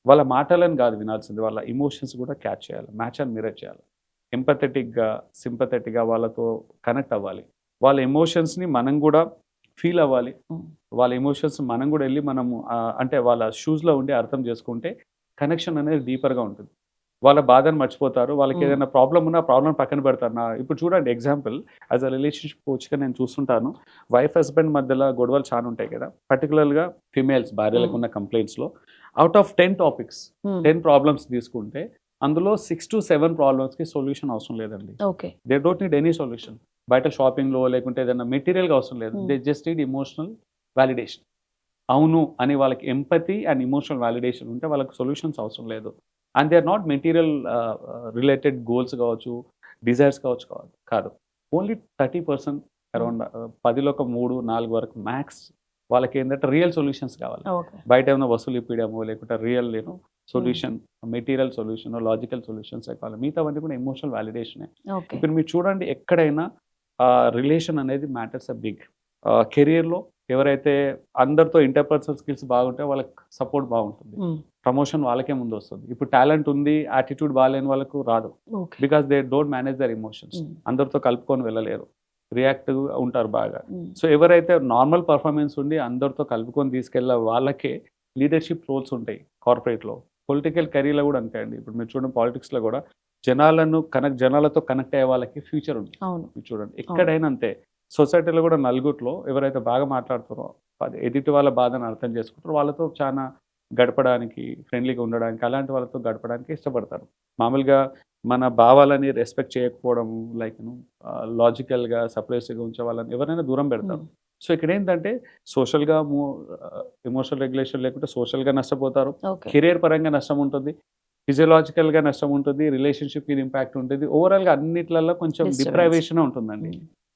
వాళ్ళ మాటలను కాదు వినాల్సింది, వాళ్ళ ఎమోషన్స్ కూడా క్యాచ్ చేయాలి, మ్యాచ్ అండ్ మిరర్ చేయాలి. ఎంపథెటిక్గా, సింపథెటిక్గా వాళ్ళతో కనెక్ట్ అవ్వాలి. వాళ్ళ ఎమోషన్స్ని మనం కూడా ఫీల్ అవ్వాలి. వాళ్ళ ఎమోషన్స్ మనం కూడా వెళ్ళి మనము అంటే వాళ్ళ షూస్లో ఉండి అర్థం చేసుకుంటే కనెక్షన్ అనేది డీపర్గా ఉంటుంది. వాళ్ళ బాధను మర్చిపోతారు. వాళ్ళకి ఏదైనా ప్రాబ్లం ఉన్నా ప్రాబ్లం పక్కన పెడతారు. ఇప్పుడు చూడండి ఎగ్జాంపుల్, యాజ్ అ రిలేషన్షిప్ కోచ్గా నేను చూస్తుంటాను, వైఫ్ హస్బెండ్ మధ్యలో గొడవలు చాలా ఉంటాయి కదా, పర్టికులర్గా ఫిమేల్స్ భార్యలకు ఉన్న కంప్లైంట్స్లో అవుట్ ఆఫ్ 10 టాపిక్స్ 10 ప్రాబ్లమ్స్ తీసుకుంటే అందులో 6 to 7 ప్రాబ్లమ్స్కి సొల్యూషన్ అవసరం లేదండి. They don't need any solution. బయట షాపింగ్లో లేకుంటే ఏదైనా మెటీరియల్గా అవసరం లేదు. They just need emotional validation. అవును అని వాళ్ళకి ఎంపతి అండ్ ఇమోషనల్ వ్యాలిడేషన్ ఉంటే వాళ్ళకి సొల్యూషన్స్ అవసరం లేదు. And they are not material related goals కావచ్చు, డిజైర్స్ కాదు. ఓన్లీ 30% అరౌండ్ 10లో ఒక 3-4 వరకు మ్యాక్స్ వాళ్ళకి ఏంటంటే రియల్ సొల్యూషన్స్ కావాలి. బయట ఏమైనా వసూలు ఇప్పించడమో లేకుంటే real solution, material solution, logical solutions కావాలి. మిగతావన్నీ కూడా ఎమోషనల్ వ్యాలిడేషనే. ఇప్పుడు మీరు చూడండి ఎక్కడైనా రిలేషన్ అనేది మ్యాటర్స్ అ బిగ్. కెరియర్లో ఎవరైతే అందరితో ఇంటర్పర్సనల్ స్కిల్స్ బాగుంటే వాళ్ళకి సపోర్ట్ బాగుంటుంది, ప్రమోషన్ వాళ్ళకే ముందు వస్తుంది. ఇప్పుడు టాలెంట్ ఉంది, యాటిట్యూడ్ బాగాలేని వాళ్ళకు రాదు, because they don't manage their emotions. అందరితో కలుపుకొని వెళ్ళలేరు, రియాక్ట్ ఉంటారు బాగా. సో ఎవరైతే నార్మల్ పర్ఫార్మెన్స్ ఉండి అందరితో కలుపుకొని తీసుకెళ్ళే వాళ్ళకే లీడర్షిప్ రోల్స్ ఉంటాయి కార్పొరేట్లో. పొలిటికల్ కెరీర్లో కూడా అంతే అండి. ఇప్పుడు మీరు చూడండి పాలిటిక్స్లో కూడా జనాలతో కనెక్ట్ అయ్యే వాళ్ళకి ఫ్యూచర్ ఉంది. మీరు చూడండి ఎక్కడైనా అంతే. సొసైటీలో కూడా నలుగురిలో ఎవరైతే బాగా మాట్లాడుతారో, ఎదుటి వాళ్ళ బాధను అర్థం చేసుకుంటారో వాళ్ళతో చాలా గడపడానికి, ఫ్రెండ్లీగా ఉండడానికి, అలాంటి వాళ్ళతో గడపడానికి ఇష్టపడతారు. మామూలుగా మన భావాలని రెస్పెక్ట్ చేయకపోవడం, లైక్ లాజికల్గా సప్రెసివ్గా ఉంచే వాళ్ళని ఎవరైనా దూరం పెడతారు. సో ఇక్కడ ఏంటంటే సోషల్గా ఎమోషనల్ రెగ్యులేషన్ లేకుంటే సోషల్గా నష్టపోతారు, కెరియర్ పరంగా నష్టం ఉంటుంది, ఫిజియలాజికల్గా నష్టం ఉంటుంది, రిలేషన్షిప్ మీద ఇంపాక్ట్ ఉంటుంది, ఓవరాల్గా అన్నిట్లలో కొంచెం డిప్రైవేషన్ ఉంటుందండి.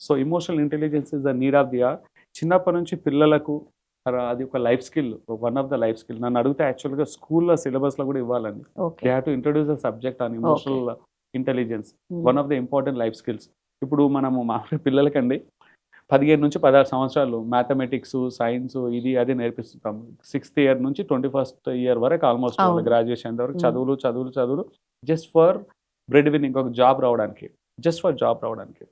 So emotional intelligence is the need of the hour. చిన్నప్పటి నుంచి పిల్లలకు అది ఒక life skill, one of the life skill. నన్ను అడిగితే యాక్చువల్గా స్కూల్లో సిలబస్లో కూడా ఇవ్వాలండి. They have to introduce the subject on emotional intelligence, one of the important life skills. ఇప్పుడు మనము మామూలు పిల్లలకండి 15 నుంచి 16 సంవత్సరాలు మ్యాథమెటిక్స్, సైన్స్ ఇది అది నేర్పిస్తుంటాం. 6th ఇయర్ నుంచి 21st ఇయర్ వరకు ఆల్మోస్ట్ గ్రాడ్యుయేషన్ వరకు చదువులు జస్ట్ ఫర్ బ్రెడ్ విన్నింగ్, ఒక జాబ్ రావడానికి, జస్ట్ ఫర్ జాబ్ రావడానికి,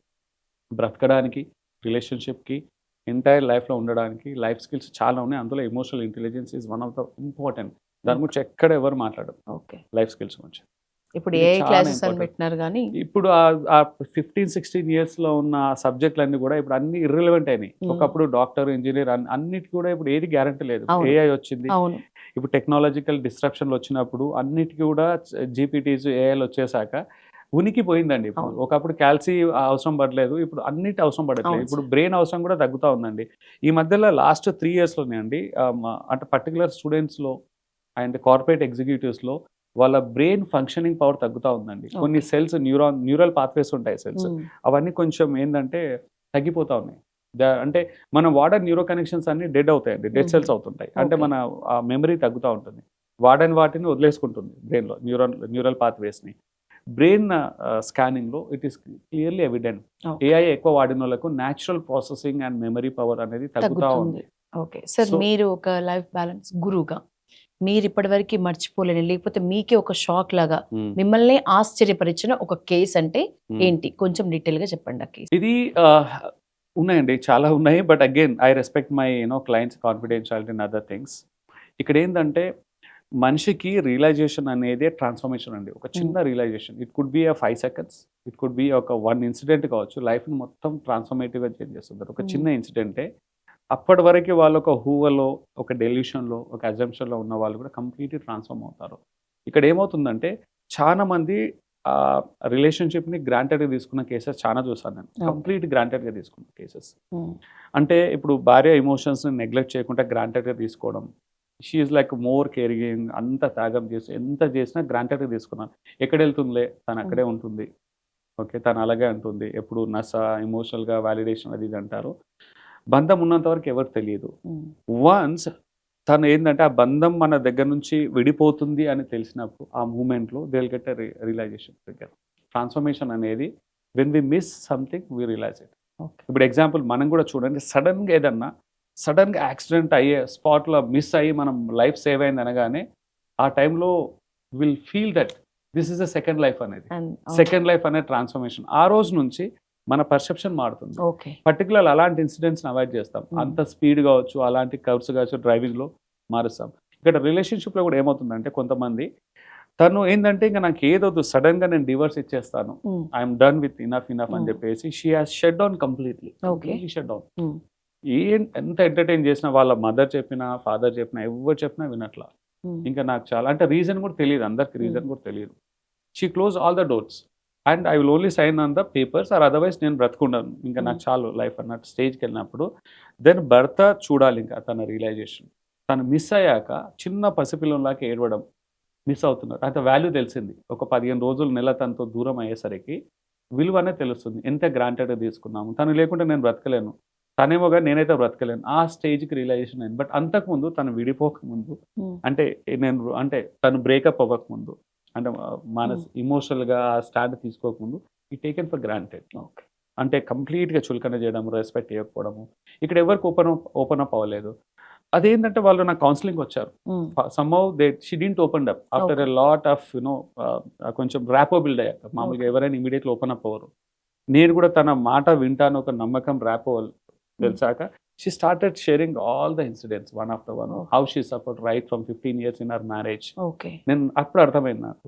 బ్రతకడానికి, రిలేషన్షిప్కి, ఎంటైర్ లైఫ్లో ఉండడానికి లైఫ్ స్కిల్స్ చాలా ఉన్నాయి. అందులో emotional intelligence is one of the important. దాని గురించి ఎక్కడ ఎవరు మాట్లాడరు లైఫ్ స్కిల్స్ గురించి. ఇప్పుడు ఏ క్లాసెస్ అని పెట్టినారు కానీ ఇప్పుడు ఆ 15-16 ఇయర్స్లో ఉన్న సబ్జెక్టులన్నీ కూడా ఇప్పుడు అన్ని ఇర్రిలవెంట్ అయినాయి. ఒకప్పుడు డాక్టర్, ఇంజనీర్ అన్నిటి కూడా ఇప్పుడు ఏది గ్యారంటీ లేదు. ఏఐ వచ్చింది, ఇప్పుడు టెక్నాలజికల్ డిస్ట్రప్షన్లు వచ్చినప్పుడు అన్నిటికీ కూడా జీపీటీస్, ఏఐలు వచ్చేసాక ఉనికి పోయిందండి. ఇప్పుడు ఒకప్పుడు క్యాల్సీ అవసరం పడలేదు, ఇప్పుడు అన్నిటి అవసరం పడట్లేదు. ఇప్పుడు బ్రెయిన్ అవసరం కూడా తగ్గుతూ ఉందండి. ఈ మధ్యలో లాస్ట్ 3 yearsలోనే అండి, అంటే పర్టికులర్ స్టూడెంట్స్లో అండ్ కార్పొరేట్ ఎగ్జిక్యూటివ్స్లో వాళ్ళ బ్రెయిన్ ఫంక్షనింగ్ పవర్ తగ్గుతూ ఉందండి. కొన్ని సెల్స్, న్యూరల్ పాత్వేస్ ఉంటాయి సెల్స్, అవన్నీ కొంచెం ఏంటంటే తగ్గిపోతూ ఉన్నాయి. అంటే మనం వాడని న్యూరో కనెక్షన్స్ అన్ని డెడ్ అవుతాయండి, డెడ్ సెల్స్ అవుతుంటాయి. అంటే మన మెమరీ తగ్గుతూ ఉంటుంది, వాడని వాటిని వదిలేసుకుంటుంది బ్రెయిన్లో న్యూరల్ పాత్వేస్ని. బ్రెయిన్ స్కానింగ్లో it is clearly evident. Okay. AI ఎక్కువ వాడిన వాళ్ళకు natural processing and memory power అనేది తగ్గుతూ తగ్గుతుంది. ఉంది. ఓకే సార్, So- మీరు ఒక లైఫ్ బ్యాలెన్స్ గురువుగా మీరు ఇప్పటివరకు మర్చిపోలేని లేకపోతే మీకే ఒక షాక్ లాగా మిమ్మల్ని ఆశ్చర్యపరిచిన ఒక కేసు అంటే ఏంటి? కొంచెం డీటెయిల్ గా చెప్పండి ఆ కేసు. ఇది ఉన్నాయండి, చాలా ఉన్నాయి. But again I respect my clients confidentiality and other things. ఇక్కడ ఏంటంటే మనిషికి రియలైజేషన్ అనేది ట్రాన్స్ఫర్మేషన్ అండి. ఒక చిన్న realization, it could be 5 seconds, it could be ఒక 1 ఇన్సిడెంట్ కావచ్చు, లైఫ్ని మొత్తం ట్రాన్స్ఫర్మేటివ్గా చేంజ్ చేస్తుంది. ఒక చిన్న ఇన్సిడెంటే అప్పటి వరకు వాళ్ళు ఒక హూవలో, ఒక డెల్యూషన్లో, ఒక అజంప్షన్లో ఉన్న వాళ్ళు కూడా కంప్లీట్లీ ట్రాన్స్ఫార్మ్ అవుతారు. ఇక్కడ ఏమవుతుందంటే చాలా మంది రిలేషన్షిప్ని గ్రాంటెడ్గా తీసుకున్న కేసెస్ చాలా చూసాను నేను. కంప్లీట్ గ్రాంటెడ్గా తీసుకున్న కేసెస్ అంటే ఇప్పుడు భార్య ఎమోషన్స్ని నెగ్లెక్ట్ చేయకుండా గ్రాంటెడ్గా తీసుకోవడం. She is like more caring, అంత త్యాగం చేసి ఎంత చేసినా గ్రాంటెడ్గా తీసుకున్నాను. ఎక్కడ వెళ్తుందిలే, తను అక్కడే ఉంటుంది, ఓకే తను అలాగే ఉంటుంది, ఎప్పుడు నస ఎమోషనల్గా వ్యాలిడేషన్ అది ఇది అంటారు. బంధం ఉన్నంత వరకు ఎవరు తెలియదు. వన్స్ తను ఏంటంటే ఆ బంధం మన దగ్గర నుంచి విడిపోతుంది అని తెలిసినప్పుడు ఆ మూమెంట్లో దే విల్ గెట్ రియలైజేషన్ దగ్గర. ట్రాన్స్ఫర్మేషన్ అనేది when we miss something we realize it. ఇప్పుడు ఎగ్జాంపుల్ మనం కూడా చూడండి, సడన్గా ఏదన్నా సడన్గా యాక్సిడెంట్ అయ్యే స్పాట్లో మిస్ అయ్యి మనం లైఫ్ సేవ్ అయింది అనగానే ఆ టైంలో will feel that this is a second life అనేది. సెకండ్ లైఫ్ అనే ట్రాన్స్ఫర్మేషన్ ఆ రోజు నుంచి మన పర్సెప్షన్ మారుతుంది. పర్టికులర్ అలాంటి ఇన్సిడెంట్స్ని అవాయిడ్ చేస్తాం. అంత స్పీడ్ కావచ్చు, అలాంటి కర్వ్స్ కావచ్చు, డ్రైవింగ్లో మారుస్తాం. ఇక్కడ రిలేషన్షిప్లో కూడా ఏమవుతుందంటే కొంతమంది తను ఏంటంటే ఇంకా నాకు ఏదొద్దు, సడన్గా నేను డివోర్స్ ఇచ్చేస్తాను, ఐఎమ్ డన్ విత్ ఇనఫ్ అని చెప్పేసి she has shut down completely shut down. ఎంత ఎంటర్టైన్ చేసినా వాళ్ళ మదర్ చెప్పినా ఫాదర్ చెప్పినా ఎవరు చెప్పినా వినట్లా. ఇంకా నాకు చాలా అంటే రీజన్ కూడా తెలియదు, అందరికి రీజన్ కూడా తెలియదు. She close all the doors and I will only sign on the papers or otherwise నేను బ్రతుకున్నాను, ఇంకా నాకు చాలు లైఫ్ అన్నట్టు స్టేజ్కి వెళ్ళినప్పుడు దెన్ భర్త చూడాలి ఇంకా తన రియలైజేషన్. తను మిస్ అయ్యాక చిన్న పసిపిల్లంలాగా ఏడవడం, మిస్ అవుతున్నారు. అంత వాల్యూ తెలిసింది. ఒక 15 రోజులు నెల తనతో దూరం అయ్యేసరికి విలువ అనేది తెలుస్తుంది, ఎంత గ్రాంటెడ్గా తీసుకున్నాము, తను లేకుంటే నేను బ్రతకలేను, తనేమోగా నేనైతే బ్రతకలేను, ఆ స్టేజ్కి రియలైజేషన్ అయింది. బట్ అంతకుముందు తను విడిపోకముందు అంటే తను బ్రేకప్ అవ్వకముందు అంటే ఇమోషనల్గా స్టాండ్ తీసుకోకముందు ఈ టేకెన్ ఫర్ గ్రాంటెడ్. అంటే కంప్లీట్గా చులకన చేయడం, రెస్పెక్ట్ ఇవ్వకపోవడము. ఇక్కడ ఎవరికి ఓపెన్ అప్ అవ్వలేదు. అదేంటంటే వాళ్ళు నాకు కౌన్సిలింగ్ వచ్చారు. Somehow she didn't open up after a lot of కొంచెం ర్యాపో బిల్డ్ అయ్యాక. మామూలుగా ఎవరైనా ఇమీడియట్లీ ఓపెన్ అప్ అవ్వరు. నేను కూడా తన మాట వింటాను ఒక నమ్మకం ర్యాపో తెలిసాక she started sharing all the incidents one after one, how she support right from 15 years in our marriage. నేను అప్పుడు అర్థమైంది నాకు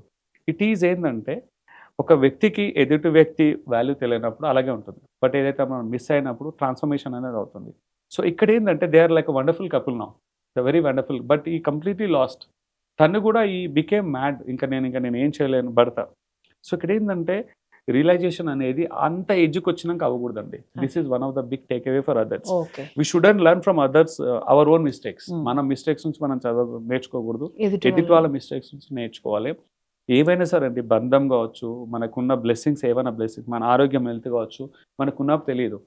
ఇట్ ఈజ్ ఏంటంటే ఒక వ్యక్తికి ఎదుటి వ్యక్తి వాల్యూ తెలియనప్పుడు అలాగే ఉంటుంది. బట్ ఏదైతే మనం మిస్ అయినప్పుడు ట్రాన్స్ఫర్మేషన్ అనేది అవుతుంది. సో ఇక్కడ ఏంటంటే they are like wonderful couple now, the very wonderful. But ఈ కంప్లీట్లీ లాస్ట్. తను కూడా ఈ బికేమ్ మ్యాడ్, ఇంకా నేను ఏం చేయలేను భర్త. సో ఇక్కడ ఏంటంటే రియలైజేషన్ అనేది అంత ఏజ్కి వచ్చినాక అవ్వకూడదండి. This is one of the big takeaway for others. We shouldn't learn from others our own mistakes. మన మిస్టేక్స్ నుంచి మనం నేర్చుకోకూడదు, ఎదుటి వాళ్ళ మిస్టేక్స్ నుంచి నేర్చుకోవాలి. ఏవైనా సరే అండి, బంధం కావచ్చు, మనకున్న బ్లెస్సింగ్స్ ఏవైనా బ్లెస్సింగ్స్, మన ఆరోగ్యం హెల్త్ కావచ్చు, మనకున్న తెలియదు.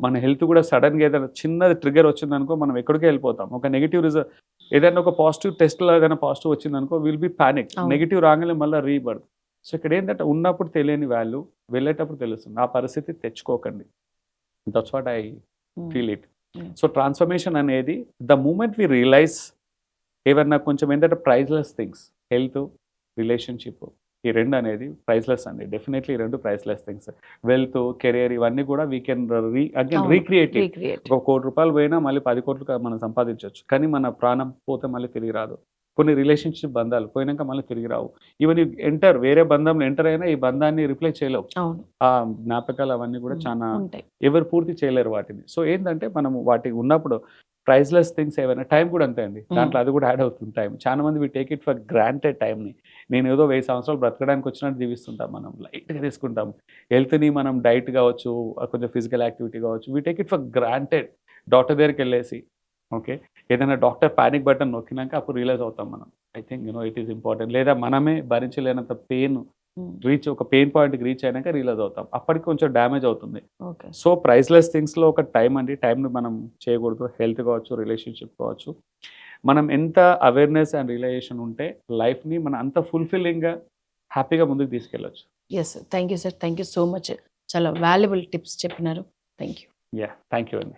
మన హెల్త్ కూడా సడన్గా ఏదైనా చిన్నది ట్రిగర్ వచ్చిందనుకో మనం ఎక్కడికి వెళ్ళిపోతాం. ఒక నెగిటివ్ రిజల్ట్ ఏదైనా ఒక పాజిటివ్ టెస్ట్లో ఏదైనా పాజిటివ్ వచ్చిందనుకో విల్ బి ప్యానిక్, నెగిటివ్ రాగానే మళ్ళీ రీబర్త్. సో ఇక్కడ ఏంటంటే ఉన్నప్పుడు తెలియని వాల్యూ వెళ్ళేటప్పుడు తెలుస్తుంది. ఆ పరిస్థితి తెచ్చుకోకండి. That's what I feel it. So transformation అనేది ద మూమెంట్ వి రియలైజ్ ఏమన్నా కొంచెం ఏంటంటే ప్రైజ్లెస్ థింగ్స్, హెల్త్, రిలేషన్షిప్, ఈ రెండు అనేది ప్రైస్లెస్ అండి. డెఫినెట్లీ ఈ రెండు ప్రైస్లెస్ థింగ్స్. వెల్త్, కెరియర్ ఇవన్నీ కూడా వీ కెన్ రీక్రియేట్. ఒక 1 కోటి రూపాయలు పోయినా మళ్ళీ 10 కోట్లు మనం సంపాదించవచ్చు, కానీ మన ప్రాణం పోతే మళ్ళీ తిరిగి రాదు. కొన్ని రిలేషన్షిప్ బంధాలు పోయినాక మళ్ళీ తిరిగి రావు. ఈవెన్ ఎంటర్ వేరే బంధంలో ఎంటర్ అయినా ఈ బంధాన్ని రిప్లేస్ చేయలేవు. ఆ జ్ఞాపకాలు అవన్నీ కూడా చాలా ఎవరు పూర్తి చేయలేరు వాటిని. సో ఏంటంటే మనం వాటికి ఉన్నప్పుడు ప్రైస్లెస్ థింగ్స్ ఏవైనా, టైం కూడా అంతే అండి, దాంట్లో అది కూడా యాడ్ అవుతుంది టైం. చాలా మంది we take it for granted టైంని. నేను ఏదో 1000 సంవత్సరాలు బ్రతకడానికి వచ్చినట్టు జీవిస్తుంటాం, మనం లైట్గా తీసుకుంటాం. హెల్త్ని మనం డైట్ కావచ్చు, కొంచెం ఫిజికల్ యాక్టివిటీ కావచ్చు, we take it for granted. Doctor దగ్గరికి వెళ్ళేసి ఓకే ఏదైనా డాక్టర్ పానిక్ బటన్ నొక్కినాక అప్పుడు రియలైజ్ అవుతాం మనం, I think it is important. లేదా మనమే భరించలేనంత పెయిన్ ఒక పెయిన్ పాయింట్కి రీచ్ అయినాక రియలైజ్ అవుతాం, అప్పటికి కొంచెం డ్యామేజ్ అవుతుంది. సో ప్రైస్లెస్ థింగ్స్లో ఒక టైం అండి, టైంని మనం చేయకూడదు. హెల్త్ కావచ్చు, రిలేషన్షిప్ కావచ్చు, మనం ఎంత అవేర్నెస్ అండ్ రియలైజేషన్ ఉంటే లైఫ్ని మనం అంత ఫుల్ఫిల్లింగ్గా హ్యాపీగా ముందుకు తీసుకెళ్ళచ్చు. Yes thank you sir, thank you so much. చాలా వాల్యుబుల్ టిప్స్ చెప్పినారు. Thank you. థ్యాంక్ యూ అండి.